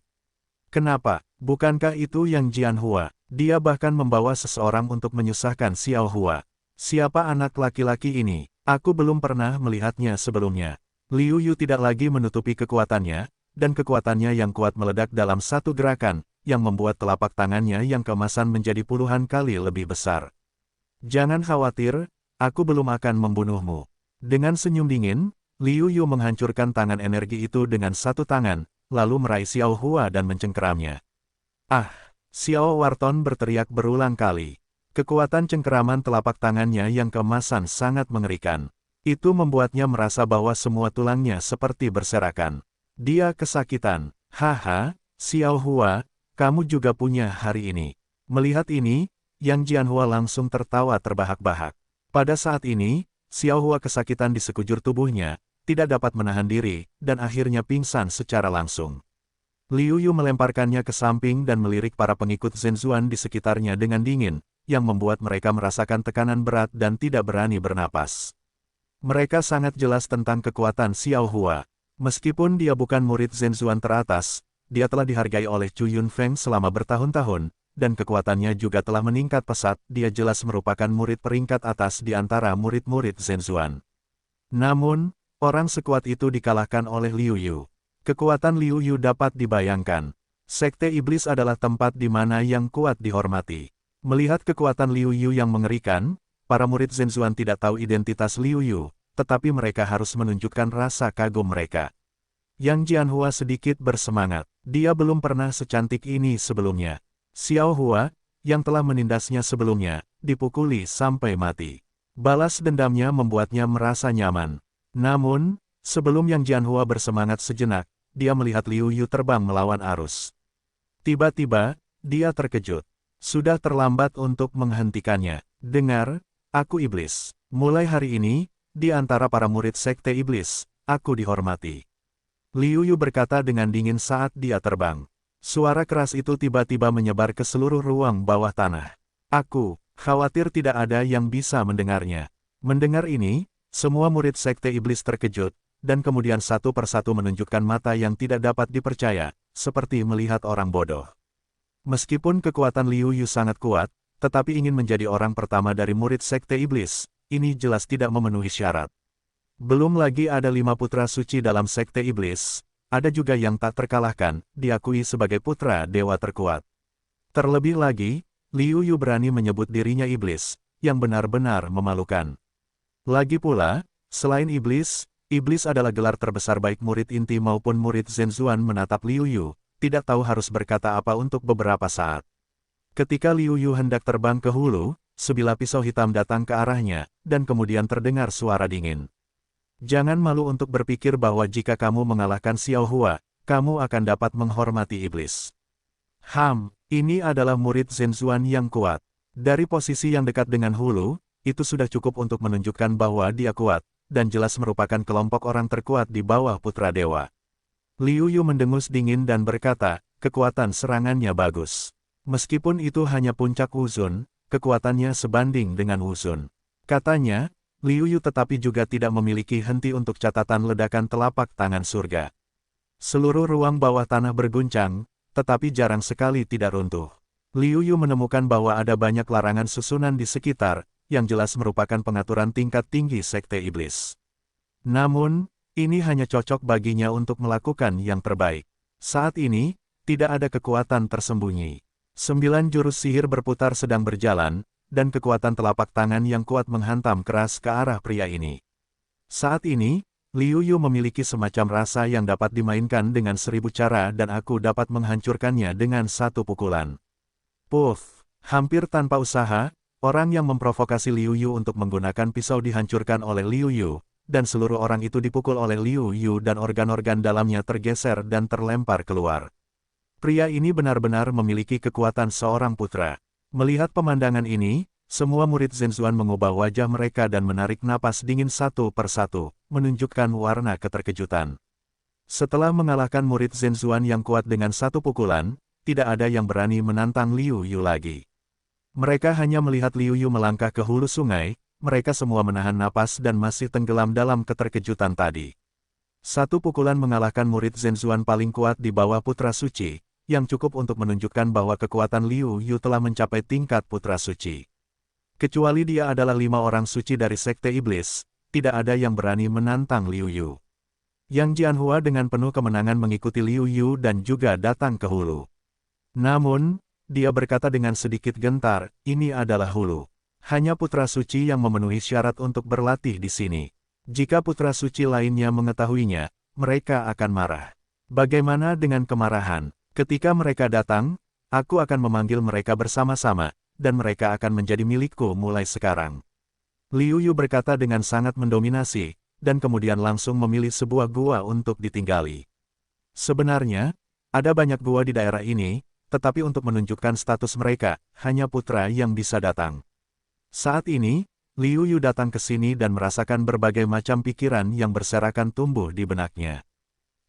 Kenapa? Bukankah itu Yang Jianhua? Dia bahkan membawa seseorang untuk menyusahkan Xiao Hua. Siapa anak laki-laki ini? Aku belum pernah melihatnya sebelumnya. Liu Yu tidak lagi menutupi kekuatannya, dan kekuatannya yang kuat meledak dalam satu gerakan, yang membuat telapak tangannya yang keemasan menjadi puluhan kali lebih besar. Jangan khawatir, aku belum akan membunuhmu. Dengan senyum dingin, Liu Yu menghancurkan tangan energi itu dengan satu tangan, lalu meraih Xiao Hua dan mencengkeramnya. Ah! Xiao Warton berteriak berulang kali. Kekuatan cengkeraman telapak tangannya yang keemasan sangat mengerikan. Itu membuatnya merasa bahwa semua tulangnya seperti berserakan. Dia kesakitan. Haha, Xiao Hua, kamu juga punya hari ini. Melihat ini, Yang Jianhua langsung tertawa terbahak-bahak. Pada saat ini, Xiao Hua kesakitan di sekujur tubuhnya, tidak dapat menahan diri, dan akhirnya pingsan secara langsung. Liu Yu melemparkannya ke samping dan melirik para pengikut Zhenzuan di sekitarnya dengan dingin, yang membuat mereka merasakan tekanan berat dan tidak berani bernapas. Mereka sangat jelas tentang kekuatan Xiao Hua. Meskipun dia bukan murid Zhenzuan teratas, dia telah dihargai oleh Chu Yunfeng selama bertahun-tahun, dan kekuatannya juga telah meningkat pesat. Dia jelas merupakan murid peringkat atas di antara murid-murid Zhenzuan. Namun, orang sekuat itu dikalahkan oleh Liu Yu. Kekuatan Liu Yu dapat dibayangkan. Sekte Iblis adalah tempat di mana yang kuat dihormati. Melihat kekuatan Liu Yu yang mengerikan, para murid Zhenzuan tidak tahu identitas Liu Yu, tetapi mereka harus menunjukkan rasa kagum mereka. Yang Jianhua sedikit bersemangat. Dia belum pernah secantik ini sebelumnya. Xiao Hua, yang telah menindasnya sebelumnya, dipukuli sampai mati. Balas dendamnya membuatnya merasa nyaman. Namun, sebelum Yang Jianhua bersemangat sejenak, dia melihat Liu Yu terbang melawan arus. Tiba-tiba, dia terkejut. Sudah terlambat untuk menghentikannya. Dengar, Aku iblis. Mulai hari ini, di antara para murid Sekte Iblis, aku dihormati. Liu Yu berkata dengan dingin saat dia terbang. Suara keras itu tiba-tiba menyebar ke seluruh ruang bawah tanah. Aku khawatir tidak ada yang bisa mendengarnya. Mendengar ini, semua murid Sekte Iblis terkejut, dan kemudian satu persatu menunjukkan mata yang tidak dapat dipercaya, seperti melihat orang bodoh. Meskipun kekuatan Liu Yu sangat kuat, tetapi ingin menjadi orang pertama dari murid Sekte Iblis, ini jelas tidak memenuhi syarat. Belum lagi ada 5 putra suci dalam Sekte Iblis, ada juga yang tak terkalahkan, diakui sebagai putra dewa terkuat. Terlebih lagi, Liu Yu berani menyebut dirinya iblis, yang benar-benar memalukan. Lagi pula, selain iblis, iblis adalah gelar terbesar baik murid inti maupun murid Zhenzuan menatap Liu Yu, tidak tahu harus berkata apa untuk beberapa saat. Ketika Liu Yu hendak terbang ke hulu, sebilah pisau hitam datang ke arahnya, dan kemudian terdengar suara dingin. Jangan malu untuk berpikir bahwa jika kamu mengalahkan Xiao Hua, kamu akan dapat menghormati iblis. Ini adalah murid Zhenzuan yang kuat. Dari posisi yang dekat dengan hulu, itu sudah cukup untuk menunjukkan bahwa dia kuat, dan jelas merupakan kelompok orang terkuat di bawah putra dewa. Liu Yu mendengus dingin dan berkata, kekuatan serangannya bagus. Meskipun itu hanya puncak Wuzun, kekuatannya sebanding dengan Wuzun. Katanya, Liu Yu tetapi juga tidak memiliki henti untuk catatan ledakan telapak tangan surga. Seluruh ruang bawah tanah berguncang, tetapi jarang sekali tidak runtuh. Liu Yu menemukan bahwa ada banyak larangan susunan di sekitar, yang jelas merupakan pengaturan tingkat tinggi Sekte Iblis. Namun, ini hanya cocok baginya untuk melakukan yang terbaik. Saat ini, tidak ada kekuatan tersembunyi. 9 jurus sihir berputar sedang berjalan, dan kekuatan telapak tangan yang kuat menghantam keras ke arah pria ini. Saat ini, Liu Yu memiliki semacam rasa yang dapat dimainkan dengan 1000 cara dan aku dapat menghancurkannya dengan satu pukulan. Puff! Hampir tanpa usaha, orang yang memprovokasi Liu Yu untuk menggunakan pisau dihancurkan oleh Liu Yu, dan seluruh orang itu dipukul oleh Liu Yu dan organ-organ dalamnya tergeser dan terlempar keluar. Pria ini benar-benar memiliki kekuatan seorang putra. Melihat pemandangan ini, semua murid Zhenzuan mengubah wajah mereka dan menarik napas dingin satu persatu, menunjukkan warna keterkejutan. Setelah mengalahkan murid Zhenzuan yang kuat dengan satu pukulan, tidak ada yang berani menantang Liu Yu lagi. Mereka hanya melihat Liu Yu melangkah ke hulu sungai, mereka semua menahan napas dan masih tenggelam dalam keterkejutan tadi. Satu pukulan mengalahkan murid Zhenzuan paling kuat di bawah putra suci, yang cukup untuk menunjukkan bahwa kekuatan Liu Yu telah mencapai tingkat putra suci. Kecuali dia adalah 5 orang suci dari Sekte Iblis, tidak ada yang berani menantang Liu Yu. Yang Jianhua dengan penuh kemenangan mengikuti Liu Yu dan juga datang ke hulu. Namun, dia berkata dengan sedikit gentar, ini adalah hulu. Hanya putra suci yang memenuhi syarat untuk berlatih di sini. Jika putra suci lainnya mengetahuinya, mereka akan marah. Bagaimana dengan kemarahan? Ketika mereka datang, aku akan memanggil mereka bersama-sama, dan mereka akan menjadi milikku mulai sekarang. Liu Yu berkata dengan sangat mendominasi, dan kemudian langsung memilih sebuah gua untuk ditinggali. Sebenarnya, ada banyak gua di daerah ini, tetapi untuk menunjukkan status mereka, hanya putra yang bisa datang. Saat ini, Liu Yu datang ke sini dan merasakan berbagai macam pikiran yang berserakan tumbuh di benaknya.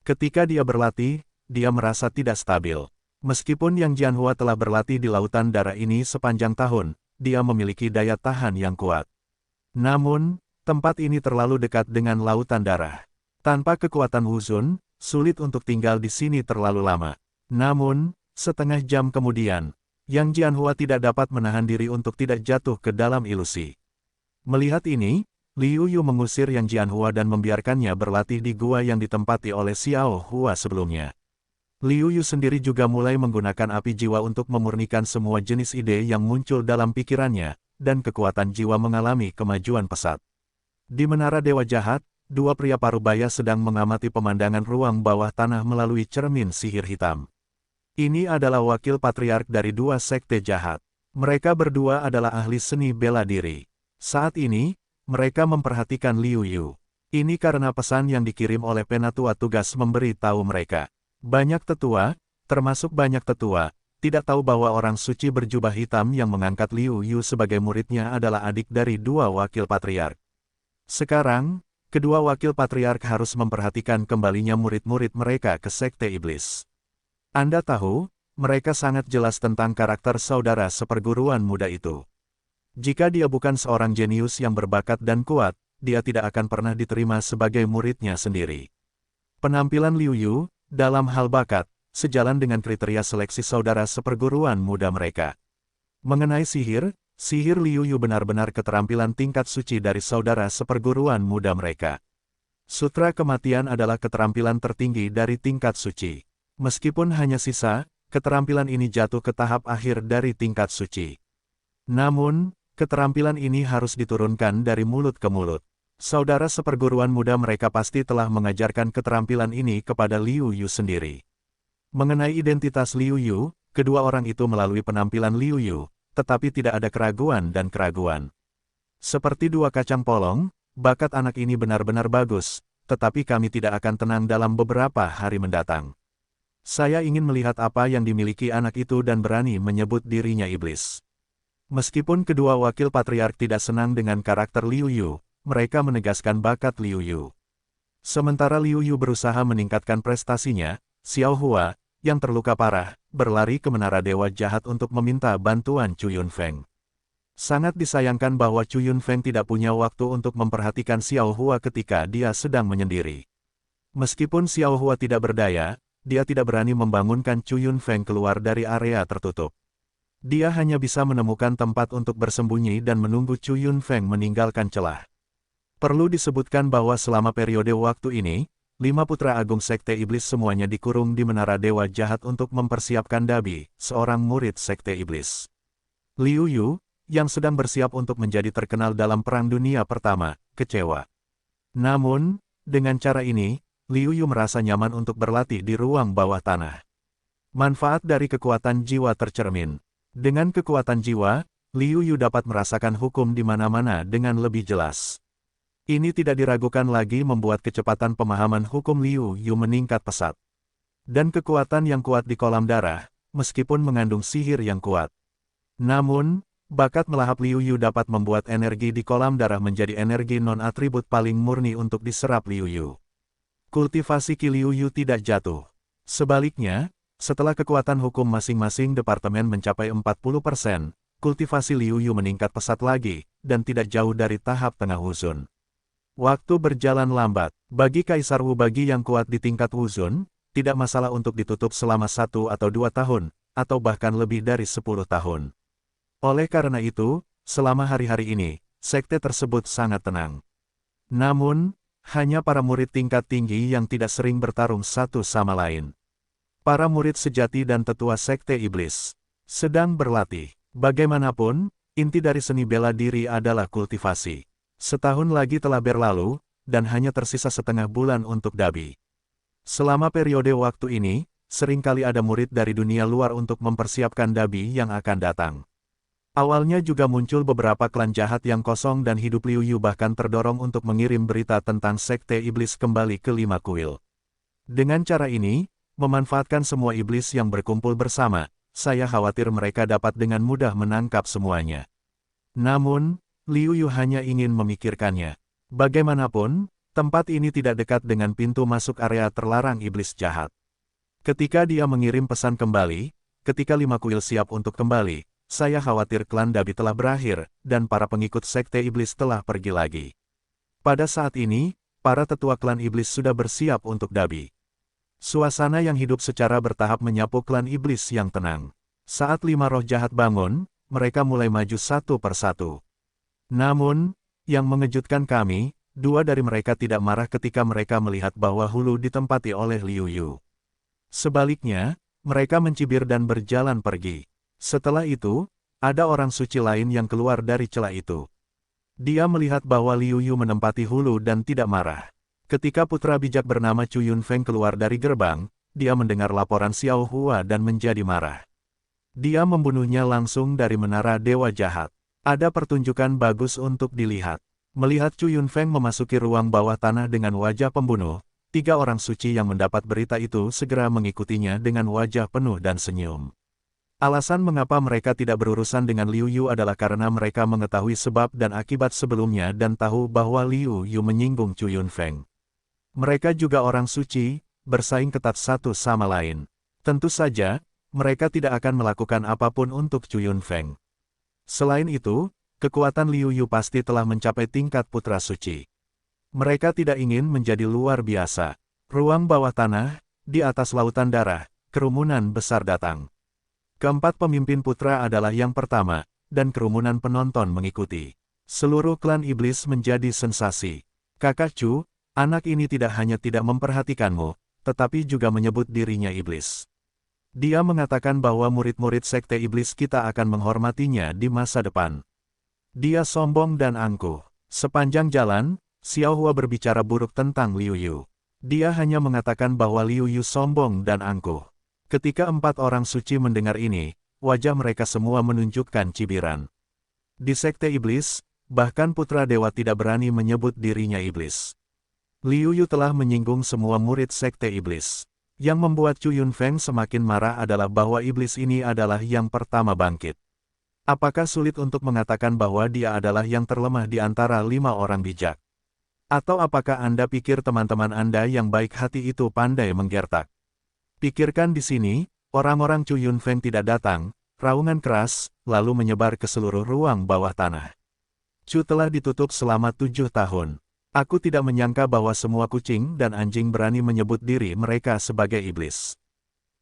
Ketika dia berlatih, dia merasa tidak stabil. Meskipun Yang Jianhua telah berlatih di lautan darah ini sepanjang tahun, dia memiliki daya tahan yang kuat. Namun, tempat ini terlalu dekat dengan lautan darah. Tanpa kekuatan Wuzun, sulit untuk tinggal di sini terlalu lama. Namun, setengah jam kemudian, Yang Jianhua tidak dapat menahan diri untuk tidak jatuh ke dalam ilusi. Melihat ini, Liu Yu mengusir Yang Jianhua dan membiarkannya berlatih di gua yang ditempati oleh Xiao Hua sebelumnya. Liu Yu sendiri juga mulai menggunakan api jiwa untuk memurnikan semua jenis ide yang muncul dalam pikirannya, dan kekuatan jiwa mengalami kemajuan pesat. Di Menara Dewa Jahat, 2 pria parubaya sedang mengamati pemandangan ruang bawah tanah melalui cermin sihir hitam. Ini adalah wakil patriark dari 2 sekte jahat. Mereka berdua adalah ahli seni bela diri. Saat ini, mereka memperhatikan Liu Yu. Ini karena pesan yang dikirim oleh penatua tugas memberi tahu mereka. Banyak tetua, termasuk banyak tetua, tidak tahu bahwa orang suci berjubah hitam yang mengangkat Liu Yu sebagai muridnya adalah adik dari dua wakil patriark. Sekarang, kedua wakil patriark harus memperhatikan kembalinya murid-murid mereka ke Sekte Iblis. Anda tahu, mereka sangat jelas tentang karakter saudara seperguruan muda itu. Jika dia bukan seorang jenius yang berbakat dan kuat, dia tidak akan pernah diterima sebagai muridnya sendiri. Penampilan Liu Yu, dalam hal bakat, sejalan dengan kriteria seleksi saudara seperguruan muda mereka. Mengenai sihir, sihir Liu Yu benar-benar keterampilan tingkat suci dari saudara seperguruan muda mereka. Sutra kematian adalah keterampilan tertinggi dari tingkat suci. Meskipun hanya sisa, keterampilan ini jatuh ke tahap akhir dari tingkat suci. Namun, keterampilan ini harus diturunkan dari mulut ke mulut. Saudara seperguruan muda mereka pasti telah mengajarkan keterampilan ini kepada Liu Yu sendiri. Mengenai identitas Liu Yu, kedua orang itu melalui penampilan Liu Yu, tetapi tidak ada keraguan dan keraguan. Seperti dua kacang polong, bakat anak ini benar-benar bagus, tetapi kami tidak akan tenang dalam beberapa hari mendatang. Saya ingin melihat apa yang dimiliki anak itu dan berani menyebut dirinya iblis. Meskipun kedua wakil patriark tidak senang dengan karakter Liu Yu, mereka menegaskan bakat Liu Yu. Sementara Liu Yu berusaha meningkatkan prestasinya, Xiao Hua, yang terluka parah, berlari ke Menara Dewa Jahat untuk meminta bantuan Chu Yunfeng. Sangat disayangkan bahwa Chu Yunfeng tidak punya waktu untuk memperhatikan Xiao Hua ketika dia sedang menyendiri. Meskipun Xiao Hua tidak berdaya, dia tidak berani membangunkan Chu Yunfeng keluar dari area tertutup. Dia hanya bisa menemukan tempat untuk bersembunyi dan menunggu Chu Yunfeng meninggalkan celah. Perlu disebutkan bahwa selama periode waktu ini, 5 putra agung Sekte Iblis semuanya dikurung di Menara Dewa Jahat untuk mempersiapkan Dabi, seorang murid Sekte Iblis. Liu Yu, yang sedang bersiap untuk menjadi terkenal dalam Perang Dunia Pertama, kecewa. Namun, dengan cara ini, Liu Yu merasa nyaman untuk berlatih di ruang bawah tanah. Manfaat dari kekuatan jiwa tercermin. Dengan kekuatan jiwa, Liu Yu dapat merasakan hukum di mana-mana dengan lebih jelas. Ini tidak diragukan lagi membuat kecepatan pemahaman hukum Liu Yu meningkat pesat. Dan kekuatan yang kuat di kolam darah, meskipun mengandung sihir yang kuat. Namun, bakat melahap Liu Yu dapat membuat energi di kolam darah menjadi energi non-atribut paling murni untuk diserap Liu Yu. Kultivasi Ki Liu Yu tidak jatuh. Sebaliknya, setelah kekuatan hukum masing-masing departemen mencapai 40%, kultivasi Liu Yu meningkat pesat lagi, dan tidak jauh dari tahap tengah Wuzun. Waktu berjalan lambat. Bagi Kaisar Wu Bagi yang kuat di tingkat Wuzun, tidak masalah untuk ditutup selama 1 atau 2 tahun, atau bahkan lebih dari 10 tahun. Oleh karena itu, selama hari-hari ini, sekte tersebut sangat tenang. Namun, hanya para murid tingkat tinggi yang tidak sering bertarung satu sama lain. Para murid sejati dan tetua Sekte Iblis sedang berlatih. Bagaimanapun, inti dari seni bela diri adalah kultivasi. Setahun lagi telah berlalu, dan hanya tersisa setengah bulan untuk Dabi. Selama periode waktu ini, seringkali ada murid dari dunia luar untuk mempersiapkan Dabi yang akan datang. Awalnya juga muncul beberapa klan jahat yang kosong dan hidup Liu Yu bahkan terdorong untuk mengirim berita tentang Sekte Iblis kembali ke 5 kuil. Dengan cara ini, memanfaatkan semua iblis yang berkumpul bersama, saya khawatir mereka dapat dengan mudah menangkap semuanya. Namun, Liu Yu hanya ingin memikirkannya. Bagaimanapun, tempat ini tidak dekat dengan pintu masuk area terlarang iblis jahat. Ketika dia mengirim pesan kembali, ketika 5 kuil siap untuk kembali, saya khawatir klan Dabi telah berakhir, dan para pengikut Sekte Iblis telah pergi lagi. Pada saat ini, para tetua klan iblis sudah bersiap untuk Dabi. Suasana yang hidup secara bertahap menyapu klan iblis yang tenang. Saat 5 roh jahat bangun, mereka mulai maju satu persatu. Namun, yang mengejutkan kami, 2 dari mereka tidak marah ketika mereka melihat bahwa hulu ditempati oleh Liu Yu. Sebaliknya, mereka mencibir dan berjalan pergi. Setelah itu, ada orang suci lain yang keluar dari celah itu. Dia melihat bahwa Liu Yu menempati hulu dan tidak marah. Ketika putra bijak bernama Chu Yunfeng keluar dari gerbang, dia mendengar laporan Xiao Hua dan menjadi marah. Dia membunuhnya langsung dari Menara Dewa Jahat. Ada pertunjukan bagus untuk dilihat. Melihat Chu Yunfeng memasuki ruang bawah tanah dengan wajah pembunuh, 3 orang suci yang mendapat berita itu segera mengikutinya dengan wajah penuh dan senyum. Alasan mengapa mereka tidak berurusan dengan Liu Yu adalah karena mereka mengetahui sebab dan akibat sebelumnya dan tahu bahwa Liu Yu menyinggung Chu Yunfeng. Mereka juga orang suci, bersaing ketat satu sama lain. Tentu saja, mereka tidak akan melakukan apapun untuk Chu Yunfeng. Selain itu, kekuatan Liu Yu pasti telah mencapai tingkat putra suci. Mereka tidak ingin menjadi luar biasa. Ruang bawah tanah, di atas lautan darah, kerumunan besar datang. Keempat pemimpin putra adalah yang pertama, dan kerumunan penonton mengikuti. Seluruh klan iblis menjadi sensasi. Kakak Chu, anak ini tidak hanya tidak memperhatikanmu, tetapi juga menyebut dirinya iblis. Dia mengatakan bahwa murid-murid sekte iblis kita akan menghormatinya di masa depan. Dia sombong dan angkuh. Sepanjang jalan, Xiao Hua berbicara buruk tentang Liu Yu. Dia hanya mengatakan bahwa Liu Yu sombong dan angkuh. Ketika empat orang suci mendengar ini, wajah mereka semua menunjukkan cibiran. Di sekte iblis, bahkan putra dewa tidak berani menyebut dirinya iblis. Liu Yu telah menyinggung semua murid sekte iblis. Yang membuat Chu Yunfeng semakin marah adalah bahwa iblis ini adalah yang pertama bangkit. Apakah sulit untuk mengatakan bahwa dia adalah yang terlemah di antara 5 orang bijak? Atau apakah Anda pikir teman-teman Anda yang baik hati itu pandai menggertak? Pikirkan di sini, orang-orang Chu Yunfeng tidak datang, raungan keras, lalu menyebar ke seluruh ruang bawah tanah. Chu telah ditutup selama 7 tahun. Aku tidak menyangka bahwa semua kucing dan anjing berani menyebut diri mereka sebagai iblis.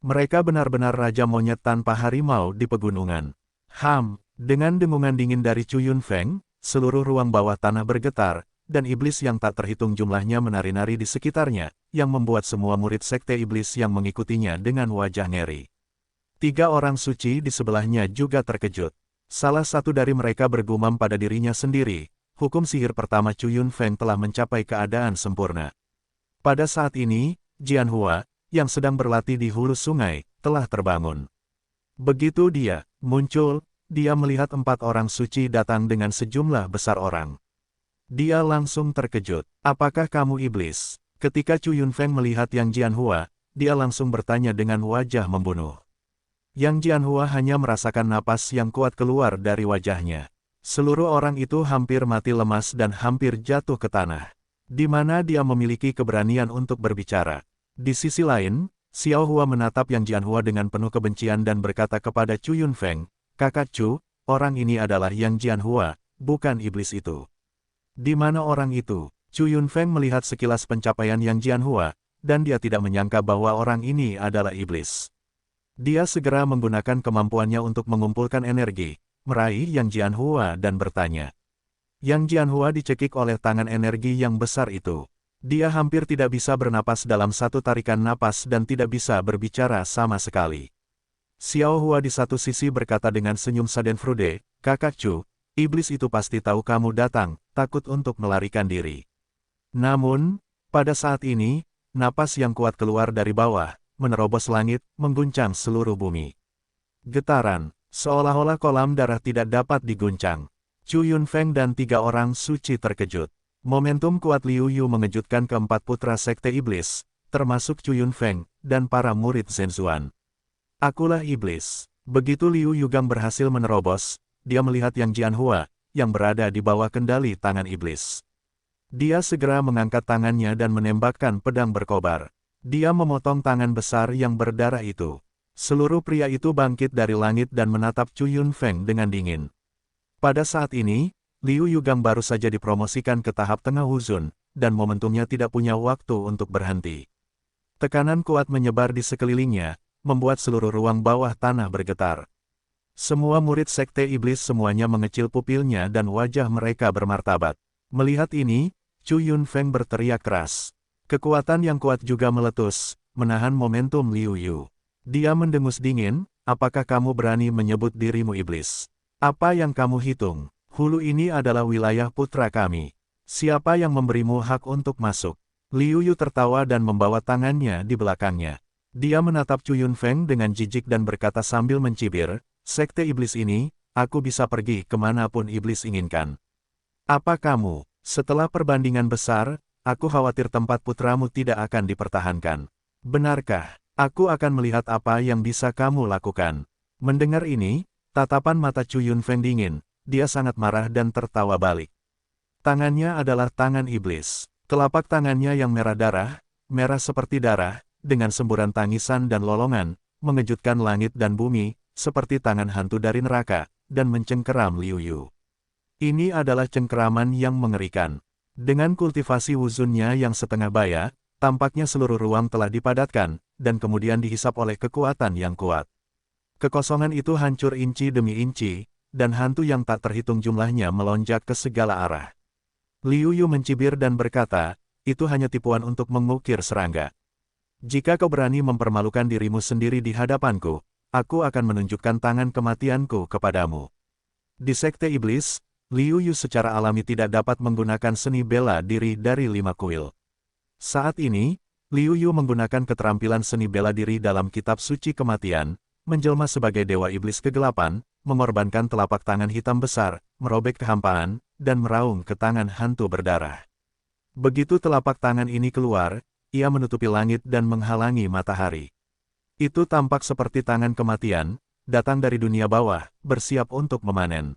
Mereka benar-benar raja monyet tanpa harimau di pegunungan. Dengan dengungan dingin dari Chu Yunfeng, seluruh ruang bawah tanah bergetar, dan iblis yang tak terhitung jumlahnya menari-nari di sekitarnya, yang membuat semua murid sekte iblis yang mengikutinya dengan wajah ngeri. 3 orang suci di sebelahnya juga terkejut. Salah satu dari mereka bergumam pada dirinya sendiri, hukum sihir pertama Chu Yunfeng telah mencapai keadaan sempurna. Pada saat ini, Jian Hua, yang sedang berlatih di hulu sungai, telah terbangun. Begitu dia muncul, dia melihat 4 orang suci datang dengan sejumlah besar orang. Dia langsung terkejut. Apakah kamu iblis? Ketika Chu Yunfeng melihat Yang Jian Hua, dia langsung bertanya dengan wajah membunuh. Yang Jian Hua hanya merasakan napas yang kuat keluar dari wajahnya. Seluruh orang itu hampir mati lemas dan hampir jatuh ke tanah. Di mana dia memiliki keberanian untuk berbicara. Di sisi lain, Xiao Hua menatap Yang Jian Hua dengan penuh kebencian dan berkata kepada Chu Yunfeng, "Kakak Chu, orang ini adalah Yang Jian Hua, bukan iblis itu." Di mana orang itu? Chu Yunfeng melihat sekilas pencapaian Yang Jian Hua, dan dia tidak menyangka bahwa orang ini adalah iblis. Dia segera menggunakan kemampuannya untuk mengumpulkan energi, meraih Yang Jian Hua dan bertanya. Yang Jian Hua dicekik oleh tangan energi yang besar itu. Dia hampir tidak bisa bernapas dalam satu tarikan napas dan tidak bisa berbicara sama sekali. Xiao Hua di satu sisi berkata dengan senyum Schadenfreude, "Kakak Chu, iblis itu pasti tahu kamu datang, takut untuk melarikan diri." Namun, pada saat ini, napas yang kuat keluar dari bawah, menerobos langit, mengguncang seluruh bumi. Getaran, seolah-olah kolam darah tidak dapat diguncang. Chu Yunfeng dan 3 orang suci terkejut. Momentum kuat Liu Yu mengejutkan keempat putra sekte iblis, termasuk Chu Yunfeng, dan para murid Zhenzuan. Akulah iblis. Begitu Liu Yugang berhasil menerobos, dia melihat Yang Jian Hua, yang berada di bawah kendali tangan iblis. Dia segera mengangkat tangannya dan menembakkan pedang berkobar. Dia memotong tangan besar yang berdarah itu. Seluruh pria itu bangkit dari langit dan menatap Chu Yunfeng dengan dingin. Pada saat ini, Liu Yugang baru saja dipromosikan ke tahap tengah Huzun, dan momentumnya tidak punya waktu untuk berhenti. Tekanan kuat menyebar di sekelilingnya, membuat seluruh ruang bawah tanah bergetar. Semua murid sekte iblis semuanya mengecil pupilnya dan wajah mereka bermartabat. Melihat ini, Chu Yunfeng berteriak keras. Kekuatan yang kuat juga meletus, menahan momentum Liu Yu. Dia mendengus dingin, "Apakah kamu berani menyebut dirimu iblis? Apa yang kamu hitung? Hulu ini adalah wilayah putra kami. Siapa yang memberimu hak untuk masuk?" Liu Yu tertawa dan membawa tangannya di belakangnya. Dia menatap Chu Yunfeng dengan jijik dan berkata sambil mencibir, "Sekte iblis ini, aku bisa pergi kemanapun iblis inginkan. Apa kamu? Setelah perbandingan besar, aku khawatir tempat putramu tidak akan dipertahankan. Benarkah? Aku akan melihat apa yang bisa kamu lakukan." Mendengar ini, tatapan mata Chu Yunfeng dingin, dia sangat marah dan tertawa balik. Tangannya adalah tangan iblis. Telapak tangannya yang merah darah, merah seperti darah, dengan semburan tangisan dan lolongan, mengejutkan langit dan bumi, seperti tangan hantu dari neraka, dan mencengkeram Liu Yu. Ini adalah cengkeraman yang mengerikan. Dengan kultivasi wuzunnya yang setengah baya, tampaknya seluruh ruang telah dipadatkan, dan kemudian dihisap oleh kekuatan yang kuat. Kekosongan itu hancur inci demi inci, dan hantu yang tak terhitung jumlahnya melonjak ke segala arah. Liu Yu mencibir dan berkata, itu hanya tipuan untuk mengukir serangga. Jika kau berani mempermalukan dirimu sendiri di hadapanku, aku akan menunjukkan tangan kematianku kepadamu. Di Sekte Iblis, Liu Yu secara alami tidak dapat menggunakan seni bela diri dari 5 kuil. Saat ini, Liu Yu menggunakan keterampilan seni bela diri dalam kitab suci kematian, menjelma sebagai dewa iblis kegelapan, mengorbankan telapak tangan hitam besar, merobek kehampaan, dan meraung ke tangan hantu berdarah. Begitu telapak tangan ini keluar, ia menutupi langit dan menghalangi matahari. Itu tampak seperti tangan kematian, datang dari dunia bawah, bersiap untuk memanen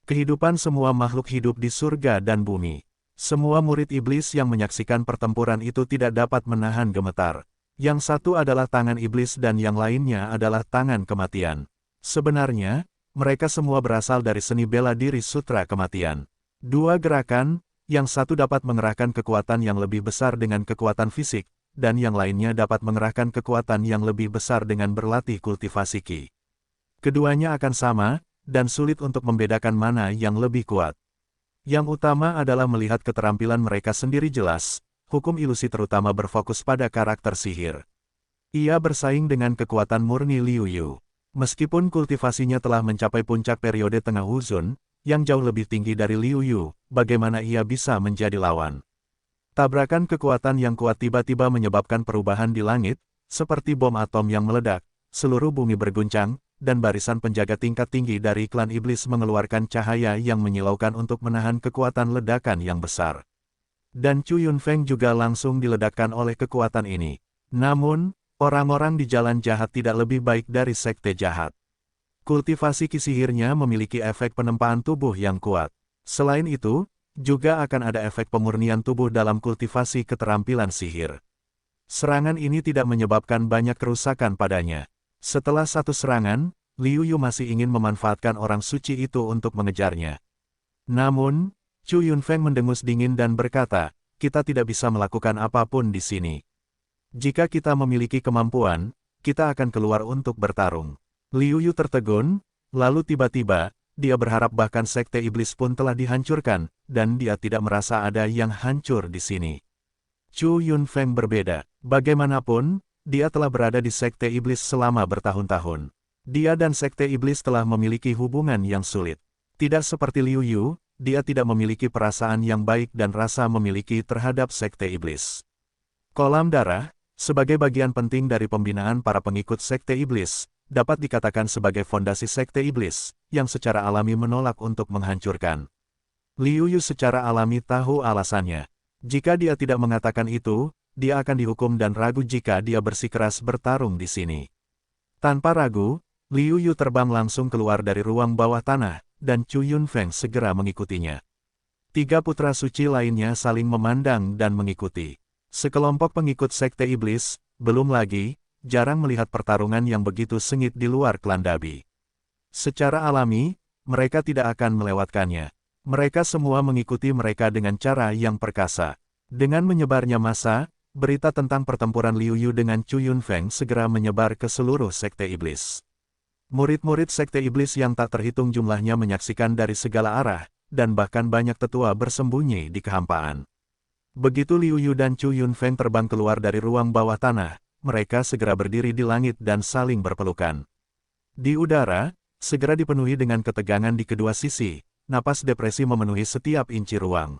kehidupan semua makhluk hidup di surga dan bumi. Semua murid iblis yang menyaksikan pertempuran itu tidak dapat menahan gemetar. Yang satu adalah tangan iblis dan yang lainnya adalah tangan kematian. Sebenarnya, mereka semua berasal dari seni bela diri sutra kematian. Dua gerakan, yang satu dapat mengerahkan kekuatan yang lebih besar dengan kekuatan fisik, dan yang lainnya dapat mengerahkan kekuatan yang lebih besar dengan berlatih kultivasi Qi. Keduanya akan sama, dan sulit untuk membedakan mana yang lebih kuat. Yang utama adalah melihat keterampilan mereka sendiri jelas, hukum ilusi terutama berfokus pada karakter sihir. Ia bersaing dengan kekuatan murni Liu Yu. Meskipun kultivasinya telah mencapai puncak periode tengah Wuzun, yang jauh lebih tinggi dari Liu Yu, bagaimana ia bisa menjadi lawan? Tabrakan kekuatan yang kuat tiba-tiba menyebabkan perubahan di langit, seperti bom atom yang meledak, seluruh bumi berguncang, dan barisan penjaga tingkat tinggi dari klan iblis mengeluarkan cahaya yang menyilaukan untuk menahan kekuatan ledakan yang besar. Dan Chu Yunfeng juga langsung diledakkan oleh kekuatan ini. Namun, orang-orang di jalan jahat tidak lebih baik dari sekte jahat. Kultivasi Qi sihirnya memiliki efek penempaan tubuh yang kuat. Selain itu, juga akan ada efek pemurnian tubuh dalam kultivasi keterampilan sihir. Serangan ini tidak menyebabkan banyak kerusakan padanya. Setelah satu serangan, Liu Yu masih ingin memanfaatkan orang suci itu untuk mengejarnya. Namun, Chu Yunfeng mendengus dingin dan berkata, kita tidak bisa melakukan apapun di sini. Jika kita memiliki kemampuan, kita akan keluar untuk bertarung. Liu Yu tertegun, lalu tiba-tiba, dia berharap bahkan sekte iblis pun telah dihancurkan, dan dia tidak merasa ada yang hancur di sini. Chu Yunfeng berbeda. Bagaimanapun, dia telah berada di sekte iblis selama bertahun-tahun. Dia dan sekte iblis telah memiliki hubungan yang sulit. Tidak seperti Liu Yu, dia tidak memiliki perasaan yang baik dan rasa memiliki terhadap sekte iblis. Kolam darah, sebagai bagian penting dari pembinaan para pengikut sekte iblis, dapat dikatakan sebagai fondasi sekte iblis, yang secara alami menolak untuk menghancurkan. Liu Yu secara alami tahu alasannya. Jika dia tidak mengatakan itu, dia akan dihukum dan ragu jika dia bersikeras bertarung di sini. Tanpa ragu, Liu Yu terbang langsung keluar dari ruang bawah tanah, dan Chu Yunfeng segera mengikutinya. Tiga putra suci lainnya saling memandang dan mengikuti. Sekelompok pengikut sekte iblis, belum lagi, jarang melihat pertarungan yang begitu sengit di luar klan Dabi. Secara alami, mereka tidak akan melewatkannya. Mereka semua mengikuti mereka dengan cara yang perkasa. Dengan menyebarnya massa, berita tentang pertempuran Liu Yu dengan Chu Yunfeng segera menyebar ke seluruh sekte iblis. Murid-murid sekte iblis yang tak terhitung jumlahnya menyaksikan dari segala arah, dan bahkan banyak tetua bersembunyi di kehampaan. Begitu Liu Yu dan Chu Yunfeng terbang keluar dari ruang bawah tanah, mereka segera berdiri di langit dan saling berpelukan. Di udara, segera dipenuhi dengan ketegangan di kedua sisi, napas depresi memenuhi setiap inci ruang.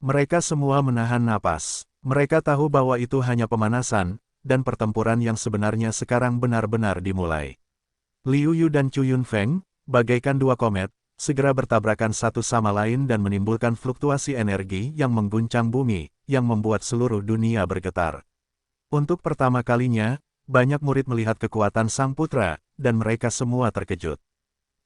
Mereka semua menahan napas. Mereka tahu bahwa itu hanya pemanasan, dan pertempuran yang sebenarnya sekarang benar-benar dimulai. Liu Yu dan Chu Yunfeng, bagaikan dua komet, segera bertabrakan satu sama lain dan menimbulkan fluktuasi energi yang mengguncang bumi, yang membuat seluruh dunia bergetar. Untuk pertama kalinya, banyak murid melihat kekuatan sang putra, dan mereka semua terkejut.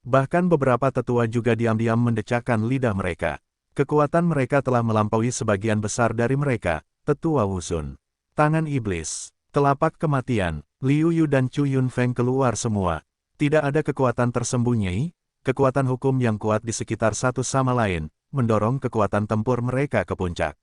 Bahkan beberapa tetua juga diam-diam mendecakkan lidah mereka. Kekuatan mereka telah melampaui sebagian besar dari mereka, tetua Wuzun. Tangan iblis, telapak kematian, Liu Yu dan Chu Yunfeng keluar semua. Tidak ada kekuatan tersembunyi, kekuatan hukum yang kuat di sekitar satu sama lain, mendorong kekuatan tempur mereka ke puncak.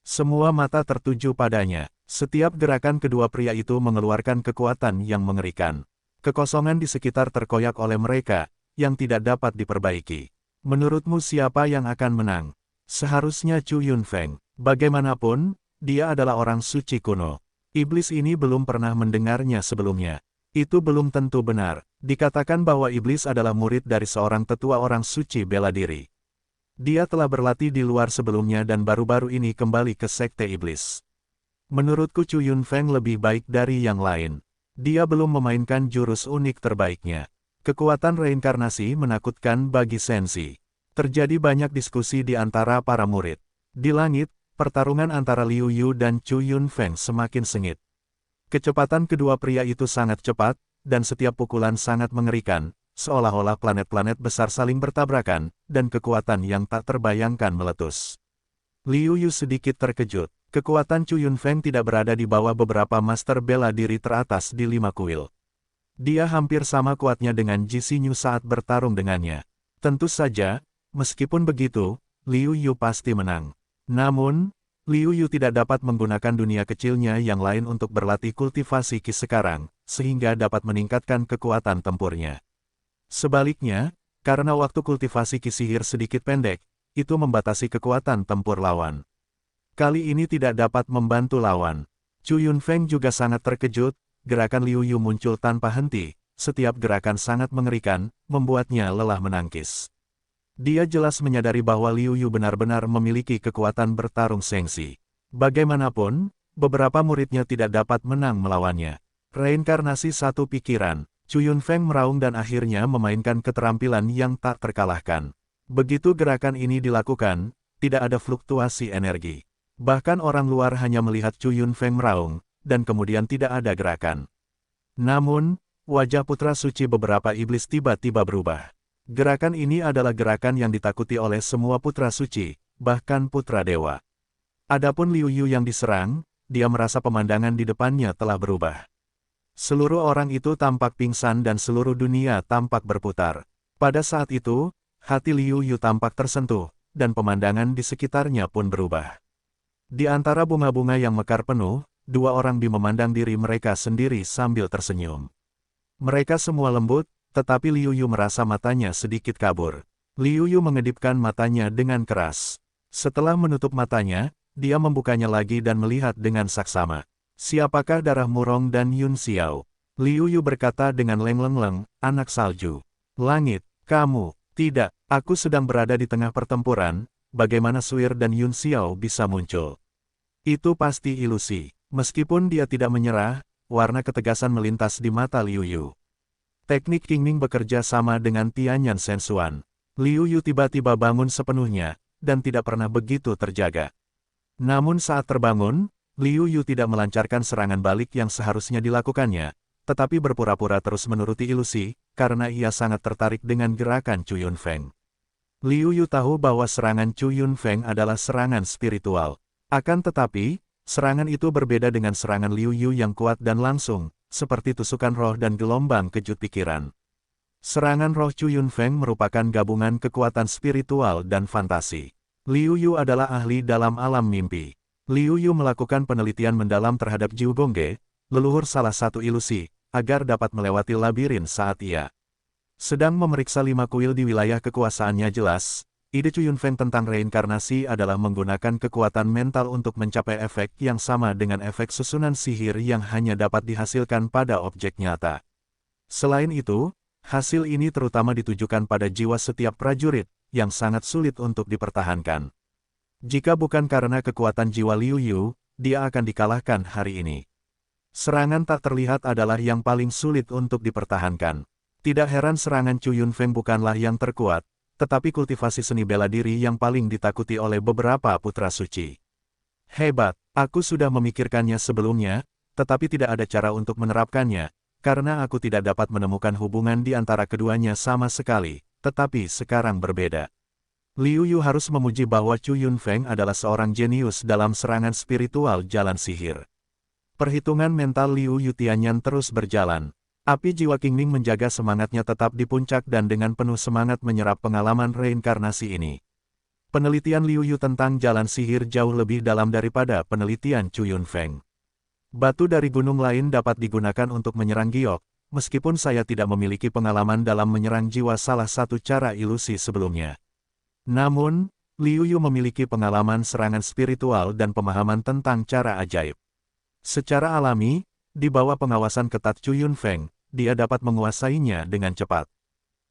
Semua mata tertuju padanya. Setiap gerakan kedua pria itu mengeluarkan kekuatan yang mengerikan. Kekosongan di sekitar terkoyak oleh mereka, yang tidak dapat diperbaiki. Menurutmu siapa yang akan menang? Seharusnya Chu Yunfeng. Bagaimanapun, dia adalah orang suci kuno. Iblis ini belum pernah mendengarnya sebelumnya. Itu belum tentu benar. Dikatakan bahwa iblis adalah murid dari seorang tetua orang suci bela diri. Dia telah berlatih di luar sebelumnya dan baru-baru ini kembali ke sekte iblis. Menurutku Chu Yunfeng lebih baik dari yang lain. Dia belum memainkan jurus unik terbaiknya. Kekuatan reinkarnasi menakutkan bagi Sensi. Terjadi banyak diskusi di antara para murid. Di langit, pertarungan antara Liu Yu dan Chu Yunfeng semakin sengit. Kecepatan kedua pria itu sangat cepat, dan setiap pukulan sangat mengerikan. Seolah-olah planet-planet besar saling bertabrakan, dan kekuatan yang tak terbayangkan meletus. Liu Yu sedikit terkejut. Kekuatan Chu Yunfeng tidak berada di bawah beberapa master bela diri teratas di 5 kuil. Dia hampir sama kuatnya dengan Ji Xinyu saat bertarung dengannya. Tentu saja, meskipun begitu, Liu Yu pasti menang. Namun, Liu Yu tidak dapat menggunakan dunia kecilnya yang lain untuk berlatih kultivasi Qi sekarang, sehingga dapat meningkatkan kekuatan tempurnya. Sebaliknya, karena waktu kultivasi Qi sihir sedikit pendek, itu membatasi kekuatan tempur lawan. Kali ini tidak dapat membantu lawan. Chu Yunfeng juga sangat terkejut, gerakan Liu Yu muncul tanpa henti, setiap gerakan sangat mengerikan, membuatnya lelah menangkis. Dia jelas menyadari bahwa Liu Yu benar-benar memiliki kekuatan bertarung sengsi. Bagaimanapun, beberapa muridnya tidak dapat menang melawannya. Reinkarnasi satu pikiran. Chu Yunfeng meraung dan akhirnya memainkan keterampilan yang tak terkalahkan. Begitu gerakan ini dilakukan, tidak ada fluktuasi energi. Bahkan orang luar hanya melihat Chu Yunfeng meraung, dan kemudian tidak ada gerakan. Namun, wajah putra suci beberapa iblis tiba-tiba berubah. Gerakan ini adalah gerakan yang ditakuti oleh semua putra suci, bahkan putra dewa. Adapun Liu Yu yang diserang, dia merasa pemandangan di depannya telah berubah. Seluruh orang itu tampak pingsan dan seluruh dunia tampak berputar. Pada saat itu, hati Liu Yu tampak tersentuh, dan pemandangan di sekitarnya pun berubah. Di antara bunga-bunga yang mekar penuh, dua orang memandang diri mereka sendiri sambil tersenyum. Mereka semua lembut, tetapi Liu Yu merasa matanya sedikit kabur. Liu Yu mengedipkan matanya dengan keras. Setelah menutup matanya, dia membukanya lagi dan melihat dengan saksama. Siapakah darah Murong dan Yun Xiao? Liu Yu berkata dengan lengleng-leng, anak salju. Langit, kamu, tidak, aku sedang berada di tengah pertempuran, bagaimana Suir dan Yun Xiao bisa muncul? Itu pasti ilusi. Meskipun dia tidak menyerah, warna ketegasan melintas di mata Liu Yu. Teknik Qingming bekerja sama dengan Tianyan Sensuan. Liu Yu tiba-tiba bangun sepenuhnya, dan tidak pernah begitu terjaga. Namun saat terbangun, Liu Yu tidak melancarkan serangan balik yang seharusnya dilakukannya, tetapi berpura-pura terus menuruti ilusi, karena ia sangat tertarik dengan gerakan Chu Yunfeng. Liu Yu tahu bahwa serangan Chu Yunfeng adalah serangan spiritual. Akan tetapi, serangan itu berbeda dengan serangan Liu Yu yang kuat dan langsung, seperti tusukan roh dan gelombang kejut pikiran. Serangan roh Chu Yunfeng merupakan gabungan kekuatan spiritual dan fantasi. Liu Yu adalah ahli dalam alam mimpi. Liu Yu melakukan penelitian mendalam terhadap Jiu Gongge, leluhur salah satu ilusi, agar dapat melewati labirin saat ia sedang memeriksa 5 kuil di wilayah kekuasaannya. Jelas, ide Chu Yunfeng tentang reinkarnasi adalah menggunakan kekuatan mental untuk mencapai efek yang sama dengan efek susunan sihir yang hanya dapat dihasilkan pada objek nyata. Selain itu, hasil ini terutama ditujukan pada jiwa setiap prajurit, yang sangat sulit untuk dipertahankan. Jika bukan karena kekuatan jiwa Liu Yu, dia akan dikalahkan hari ini. Serangan tak terlihat adalah yang paling sulit untuk dipertahankan. Tidak heran serangan Chu Yunfeng bukanlah yang terkuat, tetapi kultivasi seni bela diri yang paling ditakuti oleh beberapa putra suci. Hebat, aku sudah memikirkannya sebelumnya, tetapi tidak ada cara untuk menerapkannya, karena aku tidak dapat menemukan hubungan di antara keduanya sama sekali, tetapi sekarang berbeda. Liu Yu harus memuji bahwa Chu Yunfeng adalah seorang jenius dalam serangan spiritual jalan sihir. Perhitungan mental Liu Yu Tianyan terus berjalan. Api jiwa Qingming menjaga semangatnya tetap di puncak dan dengan penuh semangat menyerap pengalaman reinkarnasi ini. Penelitian Liu Yu tentang jalan sihir jauh lebih dalam daripada penelitian Chu Yunfeng. Batu dari gunung lain dapat digunakan untuk menyerang giok, meskipun saya tidak memiliki pengalaman dalam menyerang jiwa salah satu cara ilusi sebelumnya. Namun, Liu Yu memiliki pengalaman serangan spiritual dan pemahaman tentang cara ajaib. Secara alami, di bawah pengawasan ketat Chu Yunfeng, dia dapat menguasainya dengan cepat.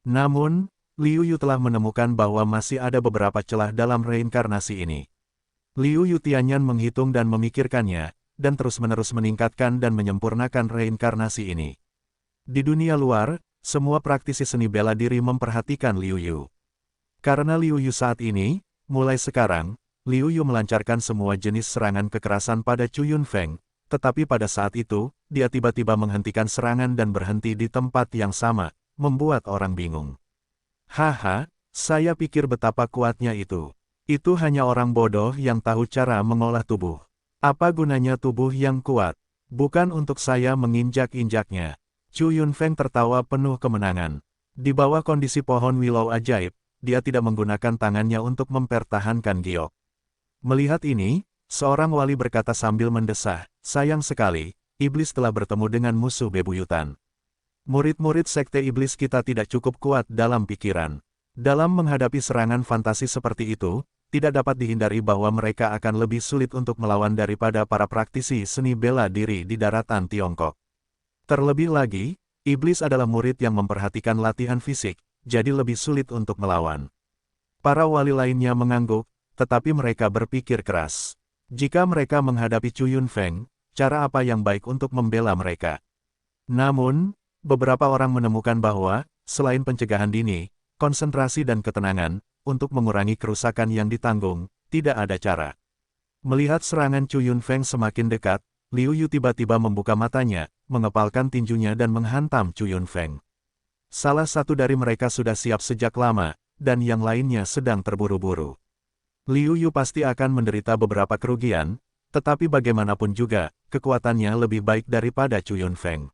Namun, Liu Yu telah menemukan bahwa masih ada beberapa celah dalam reinkarnasi ini. Liu Yu Tianyan menghitung dan memikirkannya, dan terus-menerus meningkatkan dan menyempurnakan reinkarnasi ini. Di dunia luar, semua praktisi seni bela diri memperhatikan Liu Yu. Karena Liu Yu saat ini, mulai sekarang, Liu Yu melancarkan semua jenis serangan kekerasan pada Chu Yunfeng, tetapi pada saat itu, dia tiba-tiba menghentikan serangan dan berhenti di tempat yang sama, membuat orang bingung. Haha, saya pikir betapa kuatnya itu. Itu hanya orang bodoh yang tahu cara mengolah tubuh. Apa gunanya tubuh yang kuat? Bukan untuk saya menginjak-injaknya. Chu Yunfeng tertawa penuh kemenangan. Di bawah kondisi pohon willow ajaib, dia tidak menggunakan tangannya untuk mempertahankan giok. Melihat ini, seorang wali berkata sambil mendesah, sayang sekali, iblis telah bertemu dengan musuh bebuyutan. Murid-murid sekte iblis kita tidak cukup kuat dalam pikiran. Dalam menghadapi serangan fantasi seperti itu, tidak dapat dihindari bahwa mereka akan lebih sulit untuk melawan daripada para praktisi seni bela diri di daratan Tiongkok. Terlebih lagi, iblis adalah murid yang memperhatikan latihan fisik, jadi lebih sulit untuk melawan. Para wali lainnya mengangguk, tetapi mereka berpikir keras. Jika mereka menghadapi Chu Yunfeng, cara apa yang baik untuk membela mereka? Namun, beberapa orang menemukan bahwa, selain pencegahan dini, konsentrasi dan ketenangan, untuk mengurangi kerusakan yang ditanggung, tidak ada cara. Melihat serangan Chu Yunfeng semakin dekat, Liu Yu tiba-tiba membuka matanya, mengepalkan tinjunya dan menghantam Chu Yunfeng. Salah satu dari mereka sudah siap sejak lama, dan yang lainnya sedang terburu-buru. Liu Yu pasti akan menderita beberapa kerugian, tetapi bagaimanapun juga, kekuatannya lebih baik daripada Chu Yunfeng.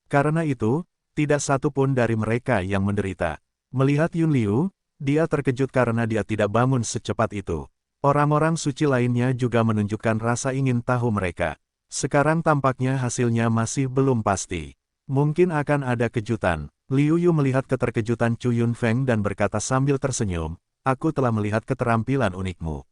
Karena itu, tidak satu pun dari mereka yang menderita. Melihat Yun Liu, dia terkejut karena dia tidak bangun secepat itu. Orang-orang suci lainnya juga menunjukkan rasa ingin tahu mereka. Sekarang tampaknya hasilnya masih belum pasti. Mungkin akan ada kejutan. Liu Yu melihat keterkejutan Chu Yunfeng dan berkata sambil tersenyum, aku telah melihat keterampilan unikmu.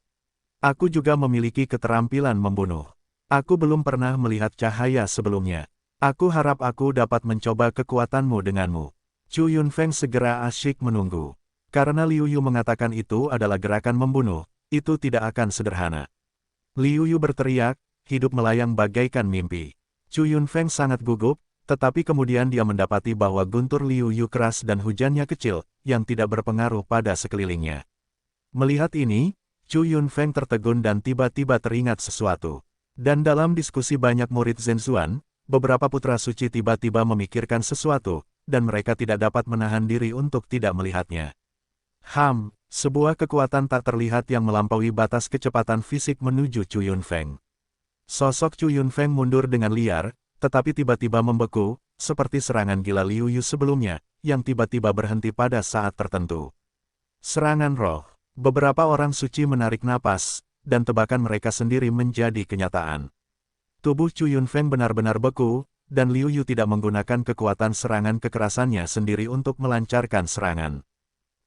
Aku juga memiliki keterampilan membunuh. Aku belum pernah melihat cahaya sebelumnya. Aku harap aku dapat mencoba kekuatanmu denganmu. Chu Yunfeng segera asyik menunggu. Karena Liu Yu mengatakan itu adalah gerakan membunuh, itu tidak akan sederhana. Liu Yu berteriak, hidup melayang bagaikan mimpi. Chu Yunfeng sangat gugup, tetapi kemudian dia mendapati bahwa guntur Liu Yu keras dan hujannya kecil, yang tidak berpengaruh pada sekelilingnya. Melihat ini, Chu Yunfeng tertegun dan tiba-tiba teringat sesuatu. Dan dalam diskusi banyak murid Zhenzuan, beberapa putra suci tiba-tiba memikirkan sesuatu, dan mereka tidak dapat menahan diri untuk tidak melihatnya. Sebuah kekuatan tak terlihat yang melampaui batas kecepatan fisik menuju Chu Yunfeng. Sosok Chu Yunfeng mundur dengan liar, tetapi tiba-tiba membeku, seperti serangan gila Liu Yu sebelumnya, yang tiba-tiba berhenti pada saat tertentu. Serangan roh. Beberapa orang suci menarik napas, dan tebakan mereka sendiri menjadi kenyataan. Tubuh Chu Yunfeng benar-benar beku, dan Liu Yu tidak menggunakan kekuatan serangan kekerasannya sendiri untuk melancarkan serangan.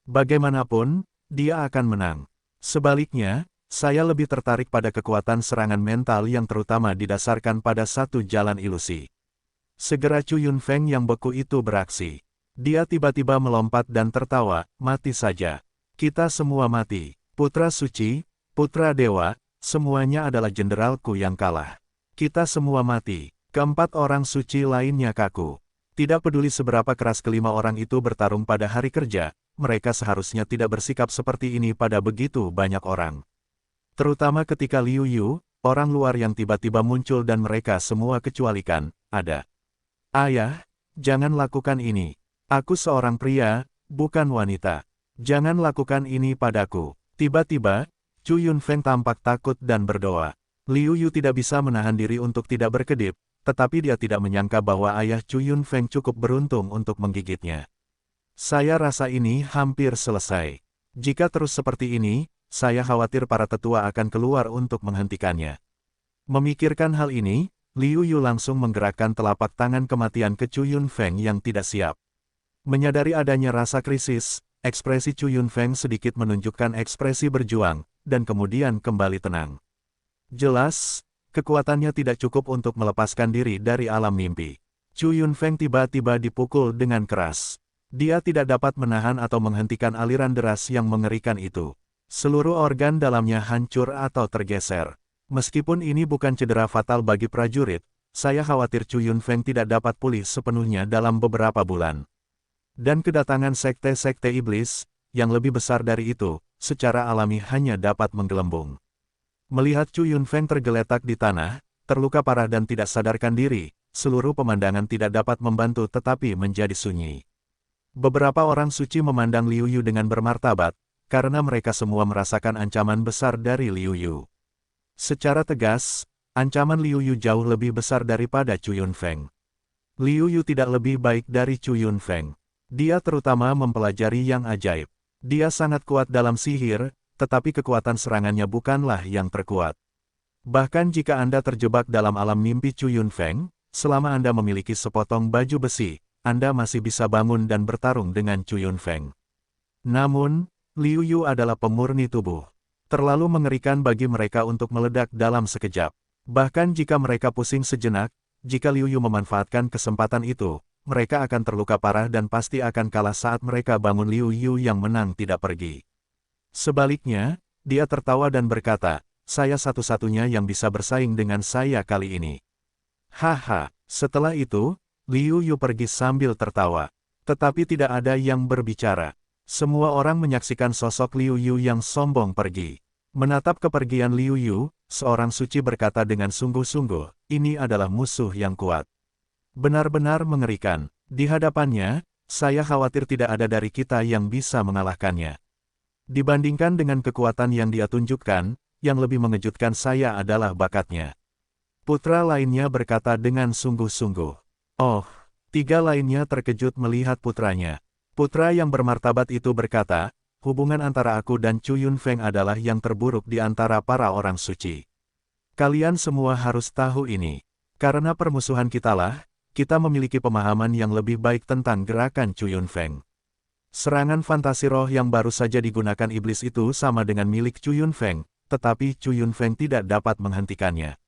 Bagaimanapun, dia akan menang. Sebaliknya, saya lebih tertarik pada kekuatan serangan mental yang terutama didasarkan pada satu jalan ilusi. Segera Chu Yunfeng yang beku itu beraksi. Dia tiba-tiba melompat dan tertawa, mati saja. Kita semua mati. Putra suci, putra dewa, semuanya adalah jenderalku yang kalah. Kita semua mati. Keempat orang suci lainnya kaku. Tidak peduli seberapa keras kelima orang itu bertarung pada hari kerja, mereka seharusnya tidak bersikap seperti ini pada begitu banyak orang. Terutama ketika Liu Yu, orang luar yang tiba-tiba muncul dan mereka semua kecualikan, ada. Ayah, jangan lakukan ini. Aku seorang pria, bukan wanita. Jangan lakukan ini padaku. Tiba-tiba, Chu Yunfeng tampak takut dan berdoa. Liu Yu tidak bisa menahan diri untuk tidak berkedip, tetapi dia tidak menyangka bahwa ayah Chu Yunfeng cukup beruntung untuk menggigitnya. Saya rasa ini hampir selesai. Jika terus seperti ini, saya khawatir para tetua akan keluar untuk menghentikannya. Memikirkan hal ini, Liu Yu langsung menggerakkan telapak tangan kematian ke Chu Yunfeng yang tidak siap. Menyadari adanya rasa krisis, ekspresi Chu Yunfeng sedikit menunjukkan ekspresi berjuang, dan kemudian kembali tenang. Jelas, kekuatannya tidak cukup untuk melepaskan diri dari alam mimpi. Chu Yunfeng tiba-tiba dipukul dengan keras. Dia tidak dapat menahan atau menghentikan aliran deras yang mengerikan itu. Seluruh organ dalamnya hancur atau tergeser. Meskipun ini bukan cedera fatal bagi prajurit, saya khawatir Chu Yunfeng tidak dapat pulih sepenuhnya dalam beberapa bulan. Dan kedatangan sekte-sekte iblis, yang lebih besar dari itu, secara alami hanya dapat menggelembung. Melihat Chu Yunfeng tergeletak di tanah, terluka parah dan tidak sadarkan diri, seluruh pemandangan tidak dapat membantu tetapi menjadi sunyi. Beberapa orang suci memandang Liu Yu dengan bermartabat, karena mereka semua merasakan ancaman besar dari Liu Yu. Secara tegas, ancaman Liu Yu jauh lebih besar daripada Chu Yunfeng. Liu Yu tidak lebih baik dari Chu Yunfeng. Dia terutama mempelajari yang ajaib. Dia sangat kuat dalam sihir, tetapi kekuatan serangannya bukanlah yang terkuat. Bahkan jika Anda terjebak dalam alam mimpi Chu Yunfeng, selama Anda memiliki sepotong baju besi, Anda masih bisa bangun dan bertarung dengan Chu Yunfeng. Namun, Liu Yu adalah pemurni tubuh. Terlalu mengerikan bagi mereka untuk meledak dalam sekejap. Bahkan jika mereka pusing sejenak, jika Liu Yu memanfaatkan kesempatan itu, mereka akan terluka parah dan pasti akan kalah saat mereka bangun. Liu Yu yang menang tidak pergi. Sebaliknya, dia tertawa dan berkata, saya satu-satunya yang bisa bersaing dengan saya kali ini. Haha, setelah itu, Liu Yu pergi sambil tertawa. Tetapi tidak ada yang berbicara. Semua orang menyaksikan sosok Liu Yu yang sombong pergi. Menatap kepergian Liu Yu, seorang suci berkata dengan sungguh-sungguh, ini adalah musuh yang kuat. Benar-benar mengerikan. Di hadapannya, saya khawatir tidak ada dari kita yang bisa mengalahkannya. Dibandingkan dengan kekuatan yang dia tunjukkan, yang lebih mengejutkan saya adalah bakatnya. Putra lainnya berkata dengan sungguh-sungguh. Oh, tiga lainnya terkejut melihat putranya. Putra yang bermartabat itu berkata, hubungan antara aku dan Chu Yunfeng adalah yang terburuk di antara para orang suci. Kalian semua harus tahu ini. Karena permusuhan kitalah, kita memiliki pemahaman yang lebih baik tentang gerakan Chu Yunfeng. Serangan fantasi roh yang baru saja digunakan iblis itu sama dengan milik Chu Yunfeng, tetapi Chu Yunfeng tidak dapat menghentikannya.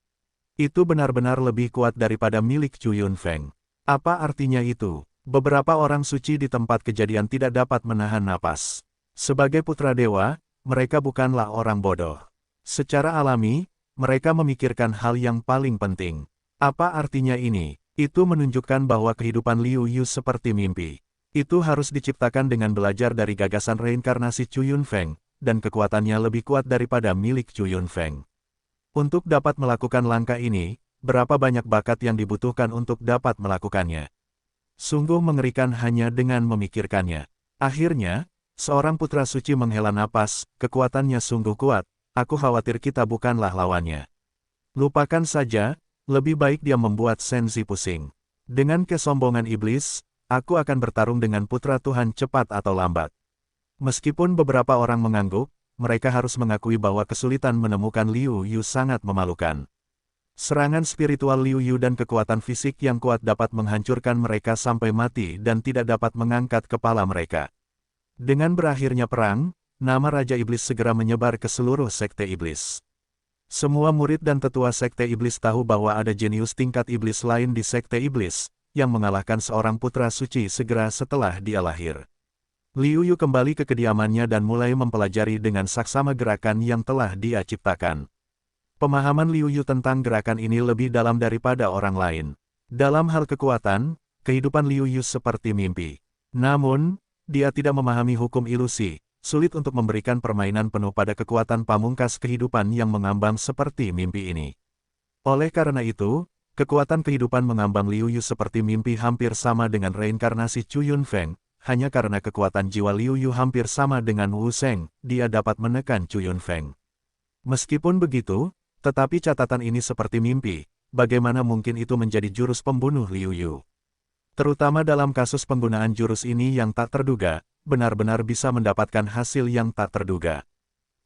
Itu benar-benar lebih kuat daripada milik Chu Yunfeng. Apa artinya itu? Beberapa orang suci di tempat kejadian tidak dapat menahan napas. Sebagai putra dewa, mereka bukanlah orang bodoh. Secara alami, mereka memikirkan hal yang paling penting. Apa artinya ini? Itu menunjukkan bahwa kehidupan Liu Yu seperti mimpi. Itu harus diciptakan dengan belajar dari gagasan reinkarnasi Chu Yunfeng, dan kekuatannya lebih kuat daripada milik Chu Yunfeng. Untuk dapat melakukan langkah ini, berapa banyak bakat yang dibutuhkan untuk dapat melakukannya. Sungguh mengerikan hanya dengan memikirkannya. Akhirnya, seorang putra suci menghela napas, kekuatannya sungguh kuat, aku khawatir kita bukanlah lawannya. Lupakan saja, lebih baik dia membuat Senzi pusing. Dengan kesombongan iblis, aku akan bertarung dengan putra Tuhan cepat atau lambat. Meskipun beberapa orang mengangguk, mereka harus mengakui bahwa kesulitan menemukan Liu Yu sangat memalukan. Serangan spiritual Liu Yu dan kekuatan fisik yang kuat dapat menghancurkan mereka sampai mati dan tidak dapat mengangkat kepala mereka. Dengan berakhirnya perang, nama Raja Iblis segera menyebar ke seluruh sekte iblis. Semua murid dan tetua sekte iblis tahu bahwa ada jenius tingkat iblis lain di sekte iblis, yang mengalahkan seorang putra suci segera setelah dia lahir. Liu Yu kembali ke kediamannya dan mulai mempelajari dengan saksama gerakan yang telah dia ciptakan. Pemahaman Liu Yu tentang gerakan ini lebih dalam daripada orang lain. Dalam hal kekuatan, kehidupan Liu Yu seperti mimpi. Namun, dia tidak memahami hukum ilusi, sulit untuk memberikan permainan penuh pada kekuatan pamungkas kehidupan yang mengambang seperti mimpi ini. Oleh karena itu, kekuatan kehidupan mengambang Liu Yu seperti mimpi hampir sama dengan reinkarnasi Chu Yunfeng. Hanya karena kekuatan jiwa Liu Yu hampir sama dengan Wu Sheng, dia dapat menekan Chu Yunfeng. Meskipun begitu, tetapi catatan ini seperti mimpi. Bagaimana mungkin itu menjadi jurus pembunuh Liu Yu? Terutama dalam kasus penggunaan jurus ini yang tak terduga, benar-benar bisa mendapatkan hasil yang tak terduga.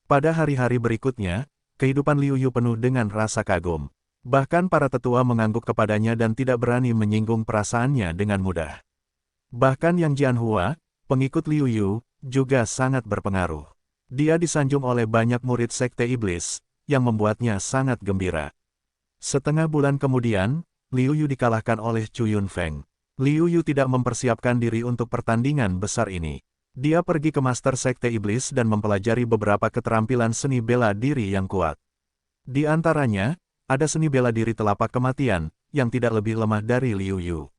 Pada hari-hari berikutnya, kehidupan Liu Yu penuh dengan rasa kagum. Bahkan para tetua mengangguk kepadanya dan tidak berani menyinggung perasaannya dengan mudah. Bahkan Yang Jianhua, pengikut Liu Yu, juga sangat berpengaruh. Dia disanjung oleh banyak murid Sekte Iblis, yang membuatnya sangat gembira. Setengah bulan kemudian, Liu Yu dikalahkan oleh Chu Yunfeng. Liu Yu tidak mempersiapkan diri untuk pertandingan besar ini. Dia pergi ke Master Sekte Iblis dan mempelajari beberapa keterampilan seni bela diri yang kuat. Di antaranya, ada seni bela diri telapak kematian, yang tidak lebih lemah dari Liu Yu.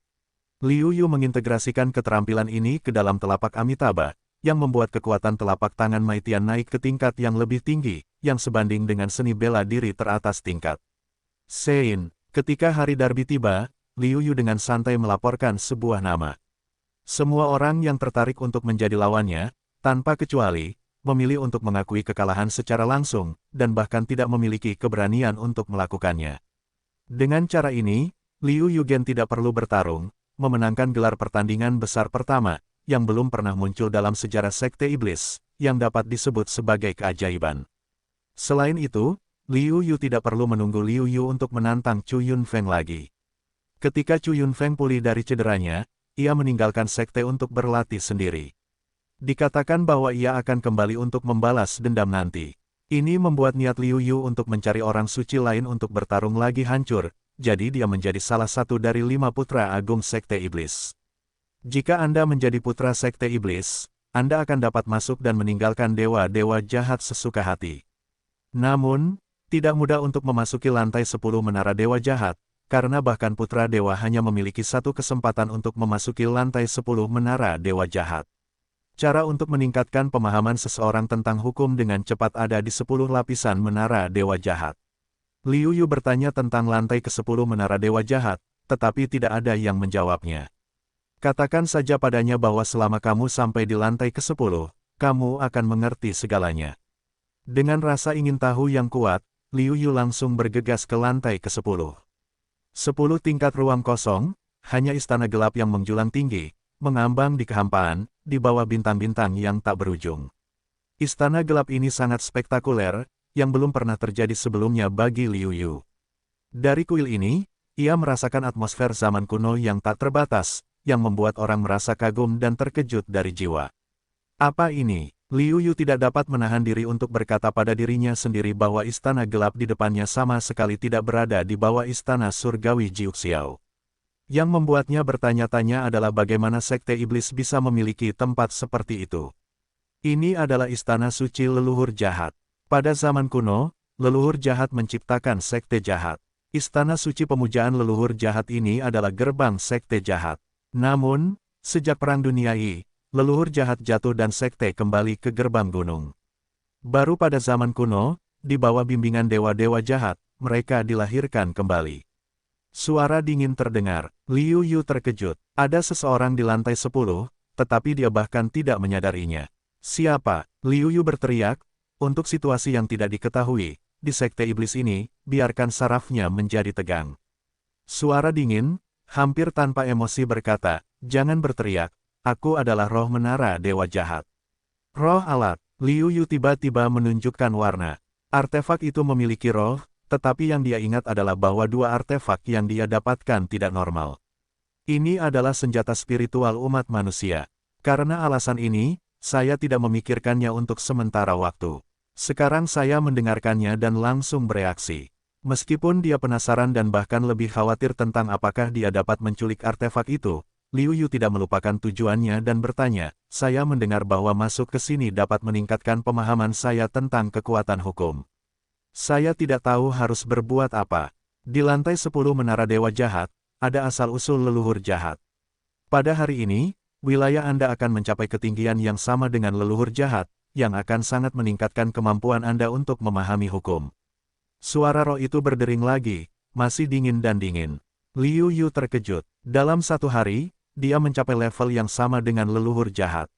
Liu Yu mengintegrasikan keterampilan ini ke dalam telapak Amitabha, yang membuat kekuatan telapak tangan Maitian naik ke tingkat yang lebih tinggi, yang sebanding dengan seni bela diri teratas tingkat. Sein, ketika hari Darbi tiba, Liu Yu dengan santai melaporkan sebuah nama. Semua orang yang tertarik untuk menjadi lawannya, tanpa kecuali, memilih untuk mengakui kekalahan secara langsung, dan bahkan tidak memiliki keberanian untuk melakukannya. Dengan cara ini, Liu Yugen tidak perlu bertarung, memenangkan gelar pertandingan besar pertama, yang belum pernah muncul dalam sejarah Sekte Iblis, yang dapat disebut sebagai keajaiban. Selain itu, Liu Yu tidak perlu menunggu Liu Yu untuk menantang Chu Yunfeng lagi. Ketika Chu Yunfeng pulih dari cederanya, ia meninggalkan sekte untuk berlatih sendiri. Dikatakan bahwa ia akan kembali untuk membalas dendam nanti. Ini membuat niat Liu Yu untuk mencari orang suci lain untuk bertarung lagi hancur, jadi dia menjadi salah satu dari 5 putra agung Sekte Iblis. Jika Anda menjadi putra Sekte Iblis, Anda akan dapat masuk dan meninggalkan dewa-dewa jahat sesuka hati. Namun, tidak mudah untuk memasuki lantai 10 menara dewa jahat, karena bahkan putra dewa hanya memiliki satu kesempatan untuk memasuki lantai 10 menara dewa jahat. Cara untuk meningkatkan pemahaman seseorang tentang hukum dengan cepat ada di 10 lapisan menara dewa jahat. Liu Yu bertanya tentang lantai ke-10 menara dewa jahat, tetapi tidak ada yang menjawabnya. Katakan saja padanya bahwa selama kamu sampai di lantai ke-10, kamu akan mengerti segalanya. Dengan rasa ingin tahu yang kuat, Liu Yu langsung bergegas ke lantai ke-10. 10 tingkat ruang kosong, hanya istana gelap yang menjulang tinggi, mengambang di kehampaan, di bawah bintang-bintang yang tak berujung. Istana gelap ini sangat spektakuler, yang belum pernah terjadi sebelumnya bagi Liu Yu. Dari kuil ini, ia merasakan atmosfer zaman kuno yang tak terbatas, yang membuat orang merasa kagum dan terkejut dari jiwa. Apa ini? Liu Yu tidak dapat menahan diri untuk berkata pada dirinya sendiri bahwa istana gelap di depannya sama sekali tidak berada di bawah istana surgawi Jiuxiao. Yang membuatnya bertanya-tanya adalah bagaimana Sekte Iblis bisa memiliki tempat seperti itu. Ini adalah istana suci leluhur jahat. Pada zaman kuno, leluhur jahat menciptakan sekte jahat. Istana suci pemujaan leluhur jahat ini adalah gerbang sekte jahat. Namun, sejak Perang Dunia I, leluhur jahat jatuh dan sekte kembali ke gerbang gunung. Baru pada zaman kuno, di bawah bimbingan dewa-dewa jahat, mereka dilahirkan kembali. Suara dingin terdengar. Liu Yu terkejut. Ada seseorang di lantai 10, tetapi dia bahkan tidak menyadarinya. Siapa? Liu Yu berteriak. Untuk situasi yang tidak diketahui, di Sekte Iblis ini, biarkan sarafnya menjadi tegang. Suara dingin, hampir tanpa emosi berkata, jangan berteriak, aku adalah roh menara dewa jahat. Roh alat. Liu Yu tiba-tiba menunjukkan warna. Artefak itu memiliki roh, tetapi yang dia ingat adalah bahwa 2 artefak yang dia dapatkan tidak normal. Ini adalah senjata spiritual umat manusia. Karena alasan ini, saya tidak memikirkannya untuk sementara waktu. Sekarang saya mendengarkannya dan langsung bereaksi. Meskipun dia penasaran dan bahkan lebih khawatir tentang apakah dia dapat menculik artefak itu, Liu Yu tidak melupakan tujuannya dan bertanya, saya mendengar bahwa masuk ke sini dapat meningkatkan pemahaman saya tentang kekuatan hukum. Saya tidak tahu harus berbuat apa. Di lantai 10 menara dewa jahat, ada asal-usul leluhur jahat. Pada hari ini, wilayah Anda akan mencapai ketinggian yang sama dengan leluhur jahat, yang akan sangat meningkatkan kemampuan Anda untuk memahami hukum. Suara roh itu berdering lagi, masih dingin dan dingin. Liu Yu terkejut. Dalam 1 hari, dia mencapai level yang sama dengan leluhur jahat.